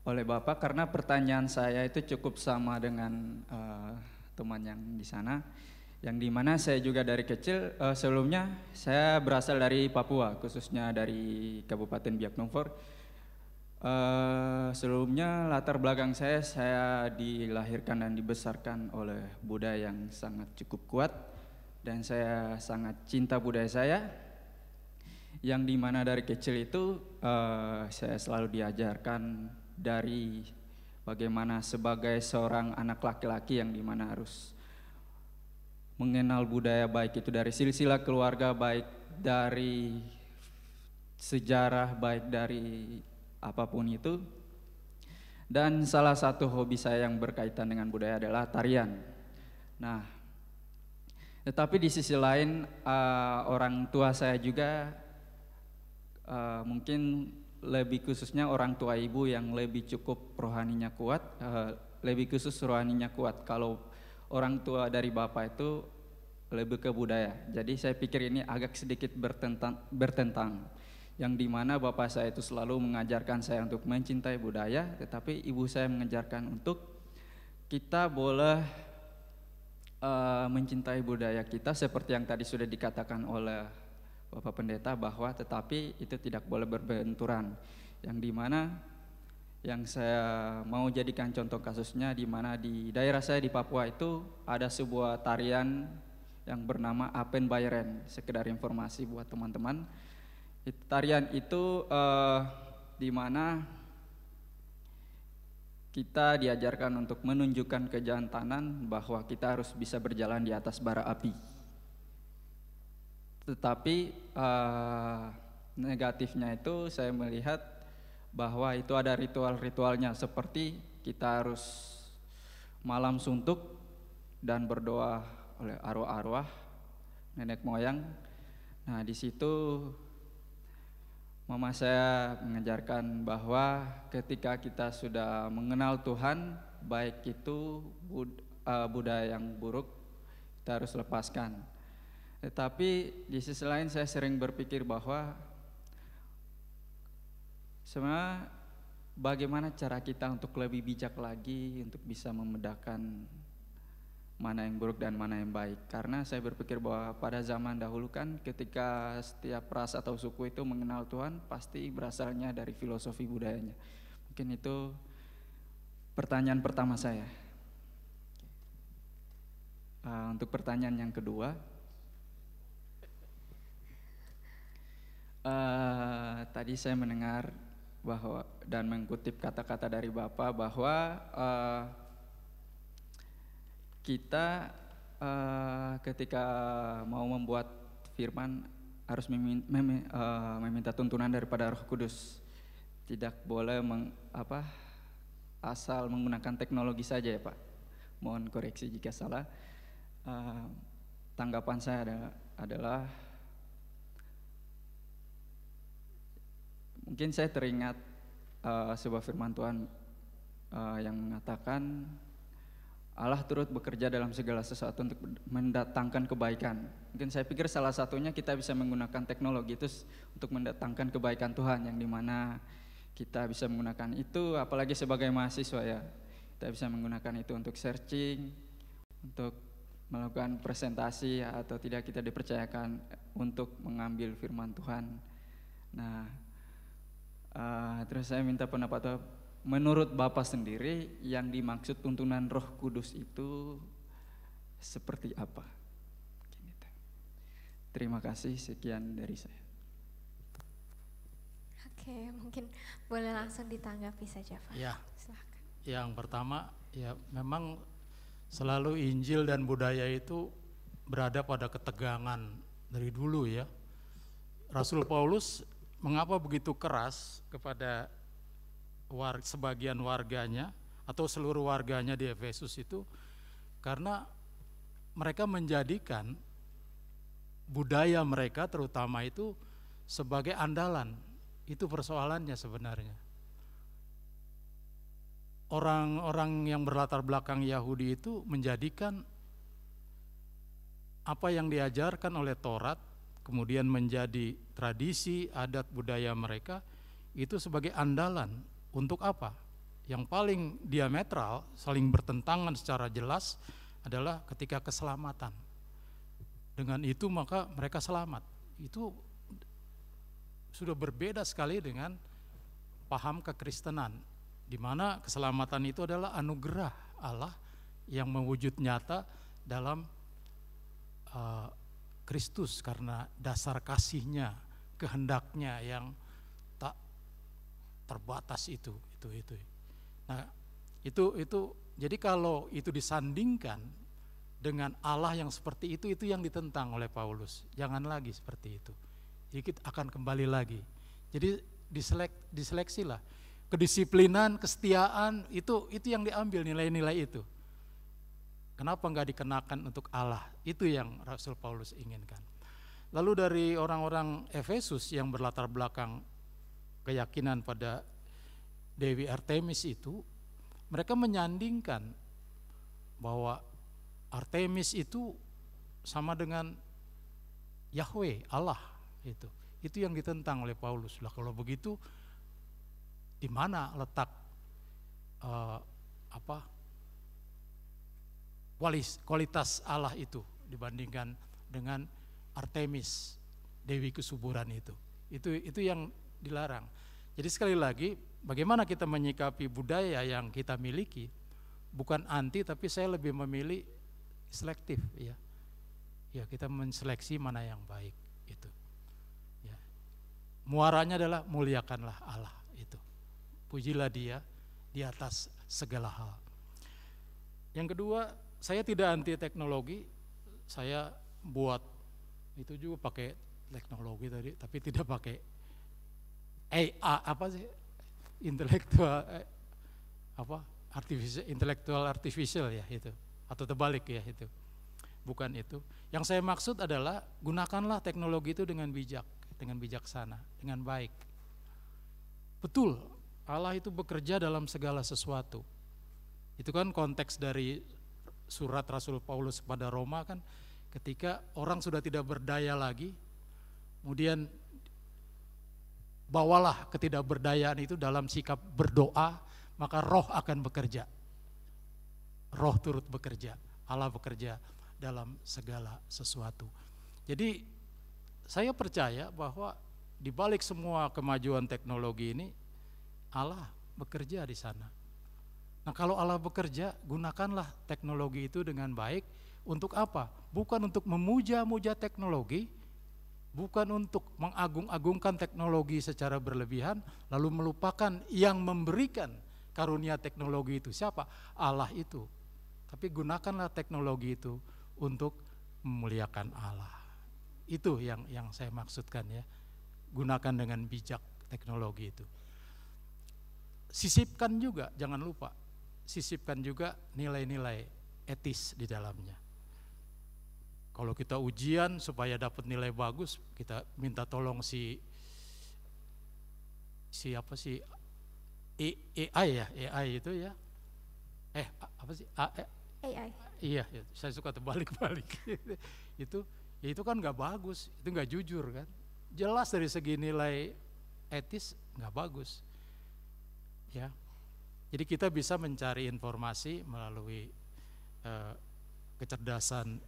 oleh Bapak karena pertanyaan saya itu cukup sama dengan teman yang di sana, yang dimana saya juga dari kecil, sebelumnya saya berasal dari Papua, khususnya dari Kabupaten Biak Numfor. Sebelumnya latar belakang saya dilahirkan dan dibesarkan oleh budaya yang sangat cukup kuat, dan saya sangat cinta budaya saya, yang dimana dari kecil itu saya selalu diajarkan dari bagaimana sebagai seorang anak laki-laki yang dimana harus mengenal budaya, baik itu dari silsilah keluarga, baik dari sejarah, baik dari apapun itu. Dan salah satu hobi saya yang berkaitan dengan budaya adalah tarian. Nah, tetapi di sisi lain orang tua saya juga mungkin lebih khususnya orang tua ibu yang lebih cukup rohaninya kuat, lebih khusus rohaninya kuat. Kalau orang tua dari bapak itu lebih ke budaya. Jadi saya pikir ini agak sedikit bertentang. Yang dimana bapak saya itu selalu mengajarkan saya untuk mencintai budaya, tetapi ibu saya mengajarkan untuk kita boleh mencintai budaya kita seperti yang tadi sudah dikatakan oleh Bapak Pendeta, bahwa tetapi itu tidak boleh berbenturan. Yang dimana yang saya mau jadikan contoh kasusnya, di mana di daerah saya di Papua itu ada sebuah tarian yang bernama Apen Bayeren. Sekedar informasi buat teman-teman, tarian itu di mana kita diajarkan untuk menunjukkan kejantanan bahwa kita harus bisa berjalan di atas bara api. Tetapi negatifnya itu saya melihat bahwa itu ada ritual-ritualnya, seperti kita harus malam suntuk dan berdoa oleh arwah-arwah nenek moyang. Nah, di situ mama saya mengajarkan bahwa ketika kita sudah mengenal Tuhan, baik itu budaya yang buruk, kita harus lepaskan. Tetapi di sisi lain saya sering berpikir bahwa sebenarnya bagaimana cara kita untuk lebih bijak lagi untuk bisa membedakan mana yang buruk dan mana yang baik. Karena saya berpikir bahwa pada zaman dahulu kan ketika setiap ras atau suku itu mengenal Tuhan pasti berasalnya dari filosofi budayanya. Mungkin itu pertanyaan pertama saya. Untuk pertanyaan yang kedua, tadi saya mendengar bahwa dan mengutip kata-kata dari Bapak bahwa kita ketika mau membuat firman harus meminta tuntunan daripada Roh Kudus. Tidak boleh asal menggunakan teknologi saja ya Pak. Mohon koreksi jika salah. Tanggapan saya adalah mungkin saya teringat sebuah firman Tuhan yang mengatakan Allah turut bekerja dalam segala sesuatu untuk mendatangkan kebaikan. Mungkin saya pikir salah satunya kita bisa menggunakan teknologi itu untuk mendatangkan kebaikan Tuhan, yang dimana kita bisa menggunakan itu, apalagi sebagai mahasiswa ya, kita bisa menggunakan itu untuk searching, untuk melakukan presentasi atau tidak kita dipercayakan untuk mengambil firman Tuhan. Nah, terus saya minta pendapat Bapak. Menurut Bapak sendiri yang dimaksud tuntunan Roh Kudus itu seperti apa? Terima kasih, sekian dari saya. Oke, mungkin boleh langsung ditanggapi saja Pak. Ya, Silahkan. yang pertama ya memang selalu Injil dan budaya itu berada pada ketegangan dari dulu ya. Rasul Paulus mengapa begitu keras kepada sebagian warganya atau seluruh warganya di Efesus itu, karena mereka menjadikan budaya mereka terutama itu sebagai andalan. Itu persoalannya sebenarnya. Orang-orang yang berlatar belakang Yahudi itu menjadikan apa yang diajarkan oleh Taurat kemudian menjadi tradisi, adat, budaya mereka itu sebagai andalan. Untuk apa? Yang paling diametral, saling bertentangan secara jelas adalah ketika keselamatan. Dengan itu maka mereka selamat. Itu sudah berbeda sekali dengan paham kekristenan, di mana keselamatan itu adalah anugerah Allah yang mewujud nyata dalam Kristus karena dasar kasihnya, kehendaknya yang tak terbatas itu. Nah, itu jadi kalau itu disandingkan dengan Allah yang seperti itu yang ditentang oleh Paulus. Jangan lagi seperti itu. Jadi kita akan kembali lagi. Jadi diseleksi lah. Kedisiplinan, kesetiaan itu yang diambil nilai-nilai itu. Kenapa enggak dikenakan untuk Allah? Itu yang Rasul Paulus inginkan. Lalu dari orang-orang Efesus yang berlatar belakang keyakinan pada Dewi Artemis itu, mereka menyandingkan bahwa Artemis itu sama dengan Yahweh, Allah itu. Itu yang ditentang oleh Paulus. Lah kalau begitu di mana letak kualitas Allah itu dibandingkan dengan Artemis, Dewi kesuburan itu. Itu yang dilarang. Jadi sekali lagi, bagaimana kita menyikapi budaya yang kita miliki, bukan anti, tapi saya lebih memilih selektif ya. Ya, kita menseleksi mana yang baik itu. Ya. Muaranya adalah muliakanlah Allah itu. Pujilah Dia di atas segala hal. Yang kedua, saya tidak anti teknologi. Saya buat itu juga pakai teknologi tadi, tapi tidak pakai intelektual artificial ya itu, atau terbalik ya itu. Bukan itu. Yang saya maksud adalah gunakanlah teknologi itu dengan bijak, dengan bijaksana, dengan baik. Betul, Allah itu bekerja dalam segala sesuatu. Itu kan konteks dari surat Rasul Paulus kepada Roma kan, ketika orang sudah tidak berdaya lagi, kemudian bawalah ketidakberdayaan itu dalam sikap berdoa, maka roh akan bekerja. Roh turut bekerja. Allah bekerja dalam segala sesuatu. Jadi saya percaya bahwa di balik semua kemajuan teknologi ini Allah bekerja di sana. Nah, kalau Allah bekerja, gunakanlah teknologi itu dengan baik. Untuk apa? Bukan untuk memuja-muja teknologi, bukan untuk mengagung-agungkan teknologi secara berlebihan, lalu melupakan yang memberikan karunia teknologi itu. Siapa? Allah itu. Tapi gunakanlah teknologi itu untuk memuliakan Allah. Itu yang saya maksudkan ya. Gunakan dengan bijak teknologi itu. Sisipkan juga, jangan lupa. Sisipkan juga nilai-nilai etis di dalamnya. Kalau kita ujian supaya dapat nilai bagus, kita minta tolong si AI ya, AI itu ya. Apa sih? AI. Iya, saya suka terbalik-balik. itu kan nggak bagus, itu nggak jujur kan. Jelas dari segi nilai etis nggak bagus. Ya. Jadi kita bisa mencari informasi melalui kecerdasan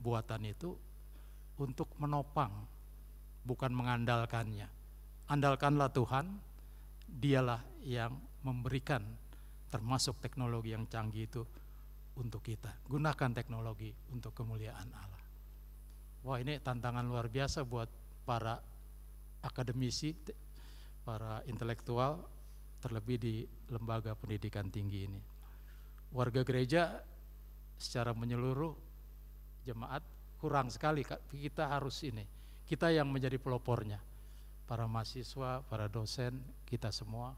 buatan itu untuk menopang, bukan mengandalkannya. Andalkanlah Tuhan, Dialah yang memberikan termasuk teknologi yang canggih itu untuk kita. Gunakan teknologi untuk kemuliaan Allah. Wah, ini tantangan luar biasa buat para akademisi, para intelektual, terlebih di lembaga pendidikan tinggi ini. Warga gereja secara menyeluruh, jemaat kurang sekali, kita harus ini, kita yang menjadi pelopornya, para mahasiswa, para dosen, kita semua,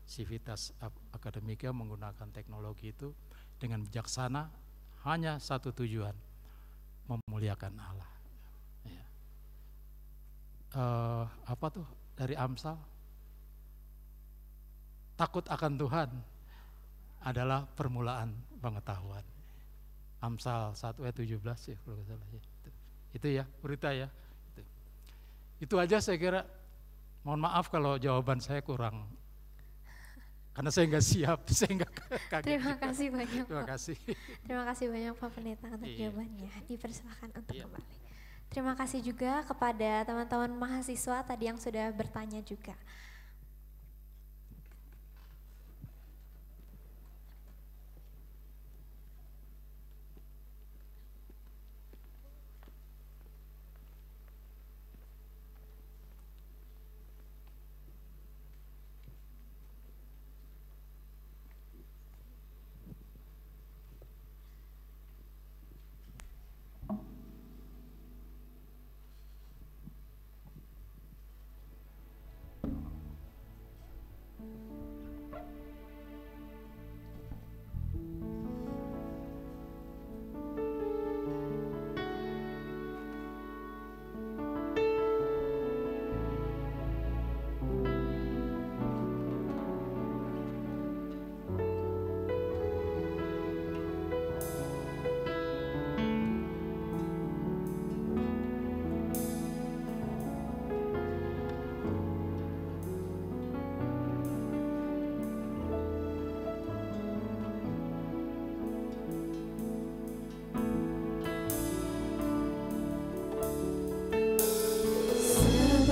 Civitas Akademika menggunakan teknologi itu dengan bijaksana, hanya satu tujuan, memuliakan Allah. Ya. Apa tuh dari Amsal? Takut akan Tuhan adalah permulaan pengetahuan. Amsal 1 ayat 17 ya kalau nggak salah ya. Itu ya berita ya. Itu aja saya kira. Mohon maaf kalau jawaban saya kurang, karena saya nggak siap, saya nggak kaget. Terima kasih banyak. Terima kasih. Terima kasih banyak Pak Pendeta untuk jawabannya. Dipersilakan untuk Iya. kembali. Terima kasih juga kepada teman-teman mahasiswa tadi yang sudah bertanya juga.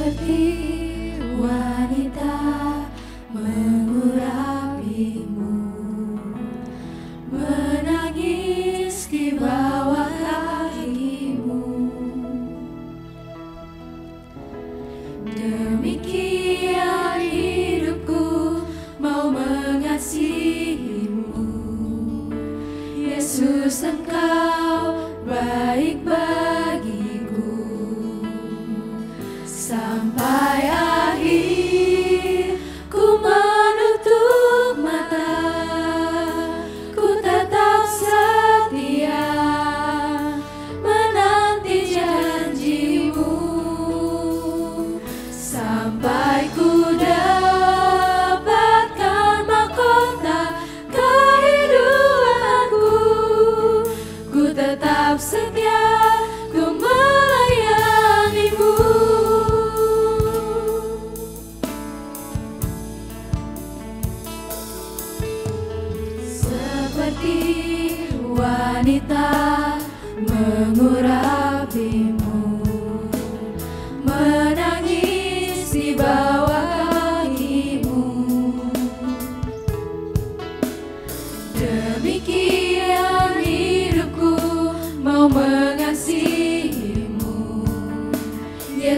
Seperti wanita mengurapimu, menangis di bawah kakimu. Demikian hidupku mau mengasihimu, Yesus, Engkau baik bagiku sampai akhir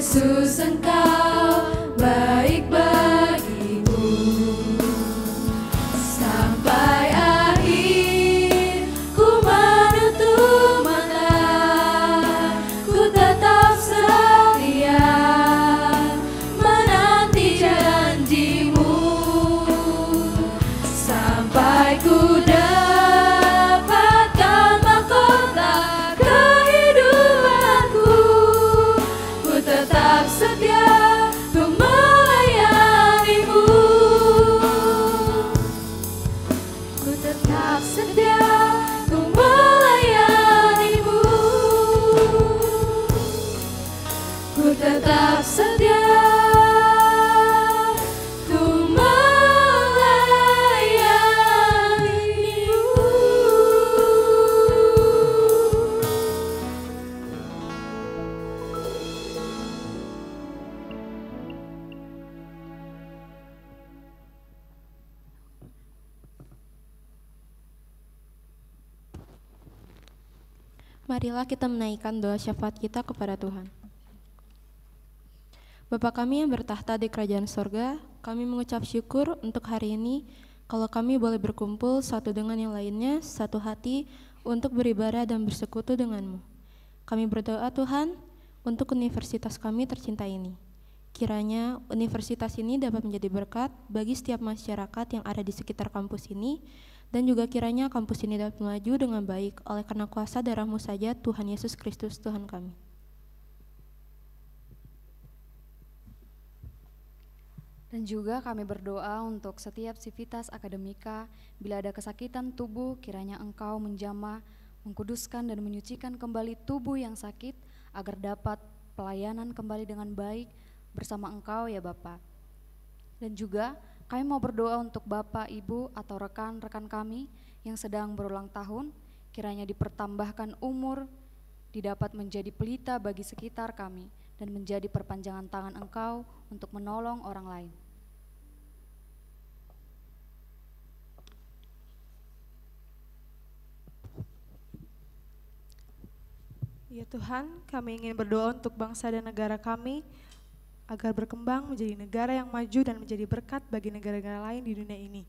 Yesus Engkau baik bagiku. Sampai akhir ku menutup mata, ku tetap setia menanti janji-Mu. Sampai ku dapatkan mahkota kehidupanku, ku tetap setia untuk melayani-Mu. Ku tetap setia untuk melayani-Mu. Ku tetap setia untuk melayani-Mu. Marilah kita menaikkan doa syafaat kita kepada Tuhan. Bapa kami yang bertahta di kerajaan sorga, kami mengucap syukur untuk hari ini kalau kami boleh berkumpul satu dengan yang lainnya, satu hati untuk beribadah dan bersekutu dengan-Mu. Kami berdoa Tuhan untuk universitas kami tercinta ini. Kiranya universitas ini dapat menjadi berkat bagi setiap masyarakat yang ada di sekitar kampus ini, dan juga kiranya kampus ini dapat melaju dengan baik oleh karena kuasa darah-Mu saja, Tuhan Yesus Kristus Tuhan kami. Dan juga kami berdoa untuk setiap sivitas akademika, bila ada kesakitan tubuh, kiranya Engkau menjamah, mengkuduskan dan menyucikan kembali tubuh yang sakit, agar dapat pelayanan kembali dengan baik bersama Engkau ya Bapa. Dan juga kami mau berdoa untuk Bapak, Ibu, atau rekan-rekan kami yang sedang berulang tahun, kiranya dipertambahkan umur, didapat menjadi pelita bagi sekitar kami, dan menjadi perpanjangan tangan Engkau untuk menolong orang lain. Ya Tuhan, kami ingin berdoa untuk bangsa dan negara kami, agar berkembang menjadi negara yang maju dan menjadi berkat bagi negara-negara lain di dunia ini.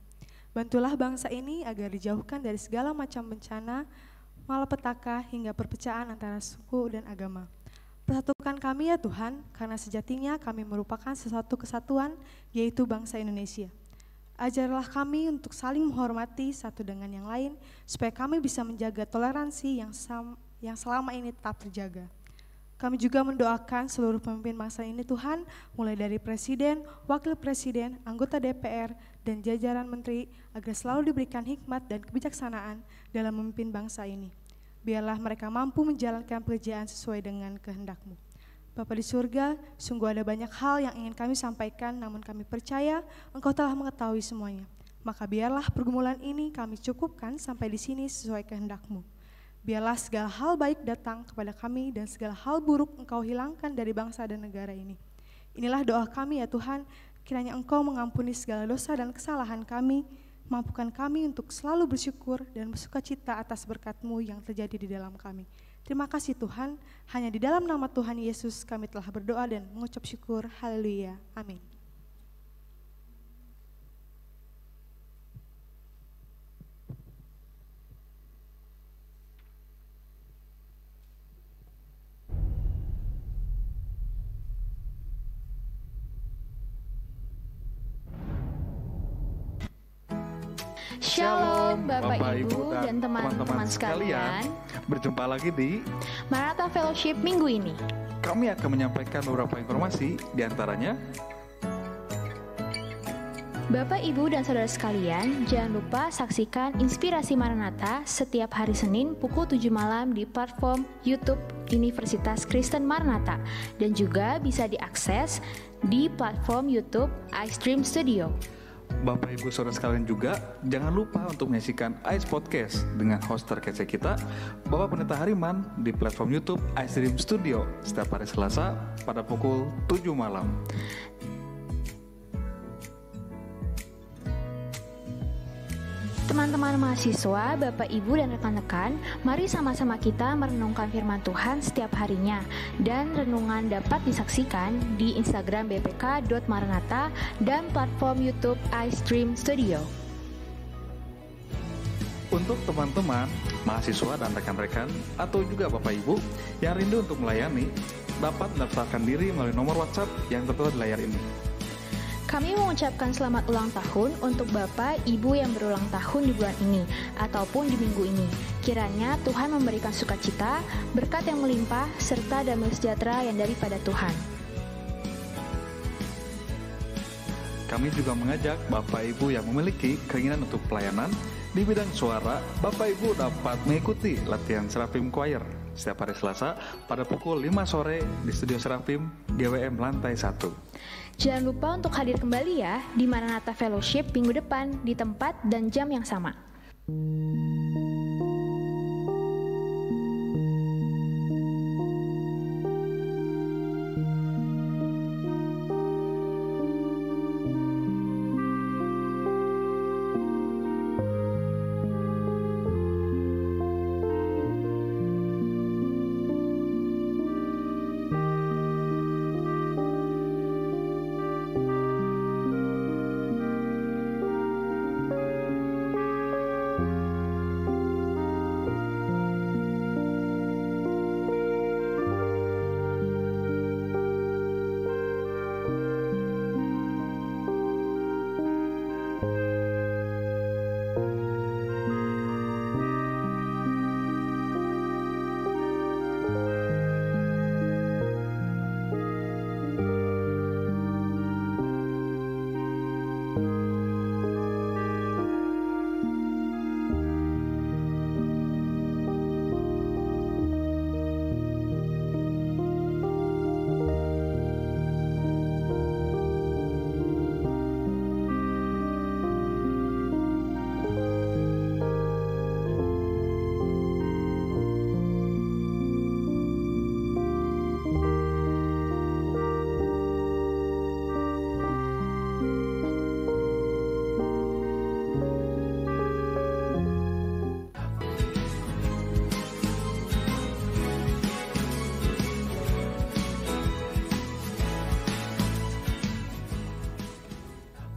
Bantulah bangsa ini agar dijauhkan dari segala macam bencana, malapetaka hingga perpecahan antara suku dan agama. Persatukan kami ya Tuhan, karena sejatinya kami merupakan sesuatu kesatuan, yaitu bangsa Indonesia. Ajarlah kami untuk saling menghormati satu dengan yang lain, supaya kami bisa menjaga toleransi yang selama ini tetap terjaga. Kami juga mendoakan seluruh pemimpin bangsa ini Tuhan, mulai dari Presiden, Wakil Presiden, anggota DPR, dan jajaran menteri, agar selalu diberikan hikmat dan kebijaksanaan dalam memimpin bangsa ini. Biarlah mereka mampu menjalankan pekerjaan sesuai dengan kehendak-Mu. Bapa di surga, sungguh ada banyak hal yang ingin kami sampaikan, namun kami percaya Engkau telah mengetahui semuanya. Maka biarlah pergumulan ini kami cukupkan sampai di sini sesuai kehendak-Mu. Biarlah segala hal baik datang kepada kami dan segala hal buruk Engkau hilangkan dari bangsa dan negara ini. Inilah doa kami ya Tuhan, kiranya Engkau mengampuni segala dosa dan kesalahan kami, mampukan kami untuk selalu bersyukur dan bersukacita atas berkat-Mu yang terjadi di dalam kami. Terima kasih Tuhan, hanya di dalam nama Tuhan Yesus kami telah berdoa dan mengucap syukur. Haleluya. Amin. Shalom Bapak Ibu dan teman-teman sekalian. Berjumpa lagi di Maranatha Fellowship minggu ini. Kami akan menyampaikan beberapa informasi, diantaranya Bapak, Ibu, dan saudara sekalian, jangan lupa saksikan Inspirasi Maranatha setiap hari Senin pukul 7 malam di platform YouTube Universitas Kristen Maranatha, dan juga bisa diakses di platform YouTube iStream Studio. Bapak Ibu Saudara sekalian juga jangan lupa untuk menyaksikan Ice Podcast dengan host terkece kita, Bapak Pendeta Hariman, di platform YouTube iStream Studio setiap hari Selasa pada pukul 7 malam. Teman-teman mahasiswa, Bapak, Ibu, dan rekan-rekan, mari sama-sama kita merenungkan firman Tuhan setiap harinya. Dan renungan dapat disaksikan di Instagram bpk.maranatha dan platform YouTube iStream Studio. Untuk teman-teman, mahasiswa dan rekan-rekan, atau juga Bapak Ibu yang rindu untuk melayani, dapat mendaftarkan diri melalui nomor WhatsApp yang tertera di layar ini. Kami mengucapkan selamat ulang tahun untuk Bapak, Ibu yang berulang tahun di bulan ini ataupun di minggu ini. Kiranya Tuhan memberikan sukacita, berkat yang melimpah, serta damai sejahtera yang daripada Tuhan. Kami juga mengajak Bapak Ibu yang memiliki keinginan untuk pelayanan di bidang suara. Bapak Ibu dapat mengikuti latihan Serafim Choir setiap hari Selasa pada pukul 5 sore di Studio Serafim GWM lantai 1. Jangan lupa untuk hadir kembali ya di Maranatha Fellowship minggu depan di tempat dan jam yang sama.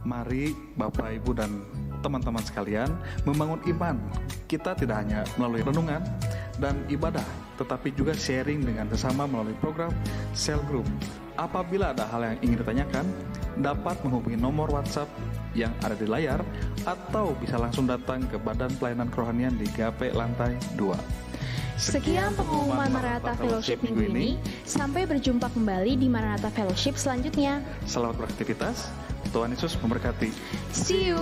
Mari Bapak, Ibu, dan teman-teman sekalian membangun iman. Kita tidak hanya melalui renungan dan ibadah, tetapi juga sharing dengan sesama melalui program Cell Group. Apabila ada hal yang ingin ditanyakan, dapat menghubungi nomor WhatsApp yang ada di layar atau bisa langsung datang ke Badan Pelayanan Kerohanian di GAP lantai 2. Sekian pengumuman Maranatha Fellowship minggu ini. Sampai berjumpa kembali di Maranatha Fellowship selanjutnya. Selamat beraktivitas. Tuhan Yesus memberkati. See you.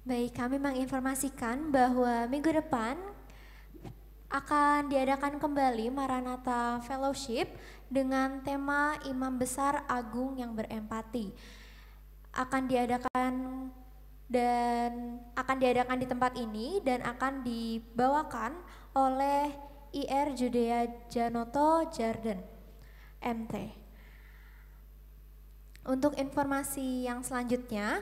Baik, kami menginformasikan bahwa minggu depan akan diadakan kembali Maranatha Fellowship dengan tema Imam Besar Agung yang Berempati. Akan diadakan di tempat ini dan akan dibawakan oleh IR Judea Janoto Jarden MT. Untuk informasi yang selanjutnya,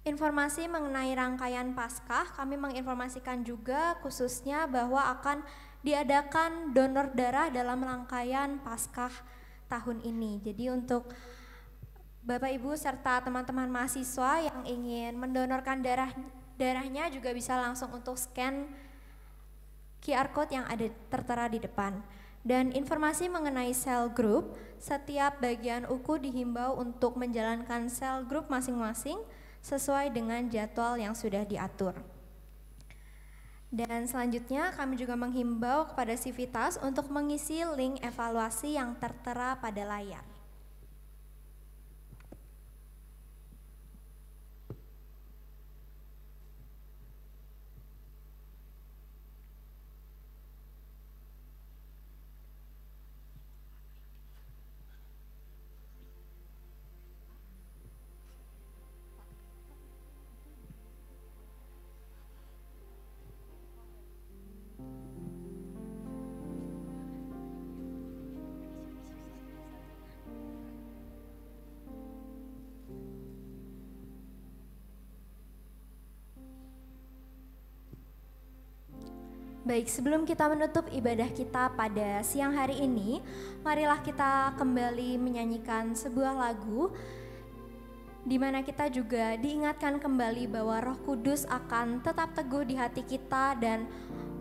informasi mengenai rangkaian Paskah, kami menginformasikan juga khususnya bahwa akan diadakan donor darah dalam rangkaian Paskah tahun ini. Jadi untuk Bapak Ibu serta teman-teman mahasiswa yang ingin mendonorkan darahnya juga bisa langsung untuk scan QR code yang ada tertera di depan. Dan informasi mengenai cell group, setiap bagian UKU dihimbau untuk menjalankan cell group masing-masing sesuai dengan jadwal yang sudah diatur. Dan selanjutnya kami juga menghimbau kepada Civitas untuk mengisi link evaluasi yang tertera pada layar. Baik, sebelum kita menutup ibadah kita pada siang hari ini, marilah kita kembali menyanyikan sebuah lagu di mana kita juga diingatkan kembali bahwa Roh Kudus akan tetap teguh di hati kita dan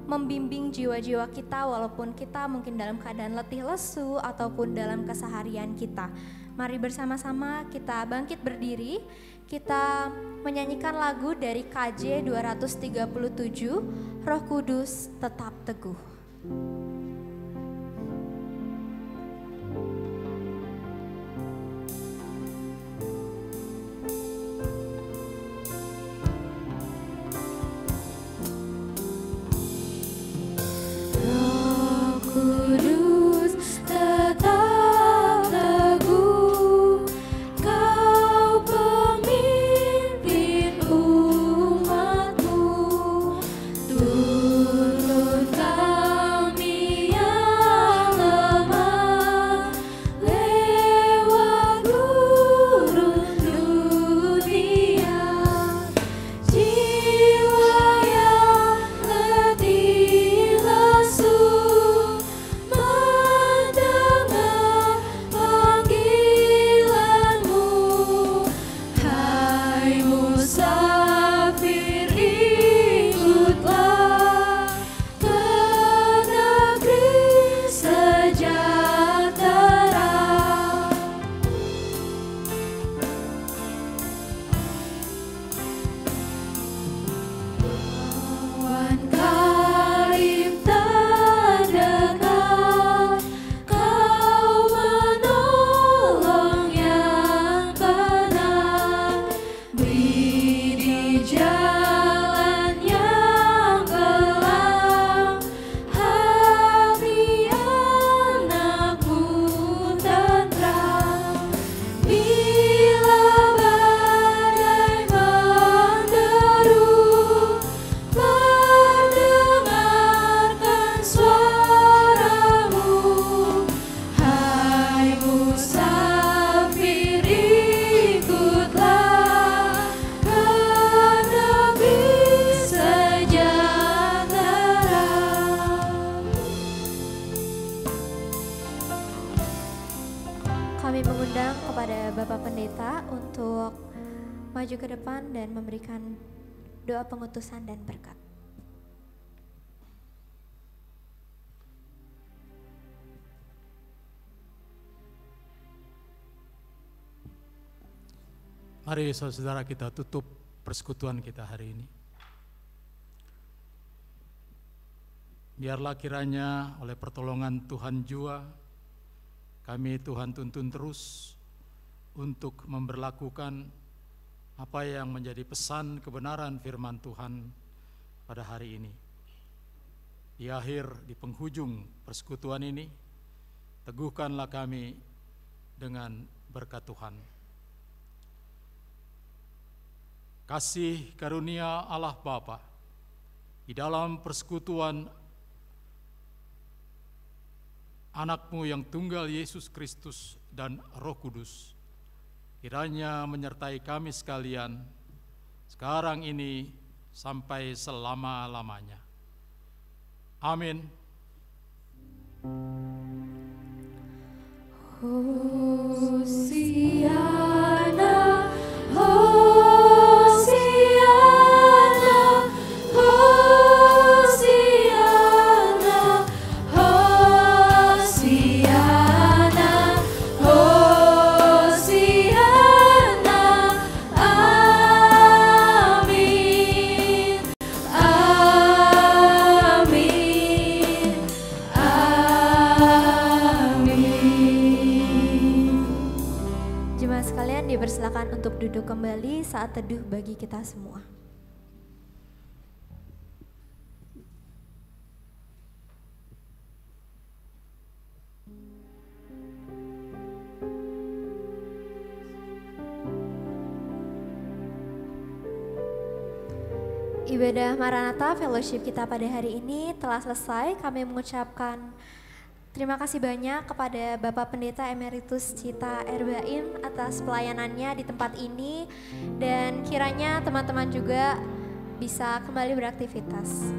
membimbing jiwa-jiwa kita walaupun kita mungkin dalam keadaan letih lesu ataupun dalam keseharian kita. Mari bersama-sama kita bangkit berdiri, kita menyanyikan lagu dari KJ 237, Roh Kudus tetap teguh. Kami mengundang kepada Bapak Pendeta untuk maju ke depan dan memberikan doa pengutusan dan berkat. Mari saudara kita tutup persekutuan kita hari ini. Biarlah kiranya oleh pertolongan Tuhan jua, kami Tuhan tuntun terus untuk memberlakukan apa yang menjadi pesan kebenaran firman Tuhan pada hari ini. Di akhir, di penghujung persekutuan ini, teguhkanlah kami dengan berkat Tuhan. Kasih karunia Allah Bapa di dalam persekutuan Anak-Mu yang tunggal Yesus Kristus dan Roh Kudus, kiranya menyertai kami sekalian sekarang ini sampai selama-lamanya. Amin. Hosiana, Hosiana, Hosiana, Hosiana, Hosiana, amin, amin, amin. Jemaat sekalian dipersilakan untuk duduk kembali saat teduh bagi kita semua. Ibadah Maranatha Fellowship kita pada hari ini telah selesai. Kami mengucapkan terima kasih banyak kepada Bapak Pendeta Emeritus Cita Erbaim atas pelayanannya di tempat ini, dan kiranya teman-teman juga bisa kembali beraktivitas.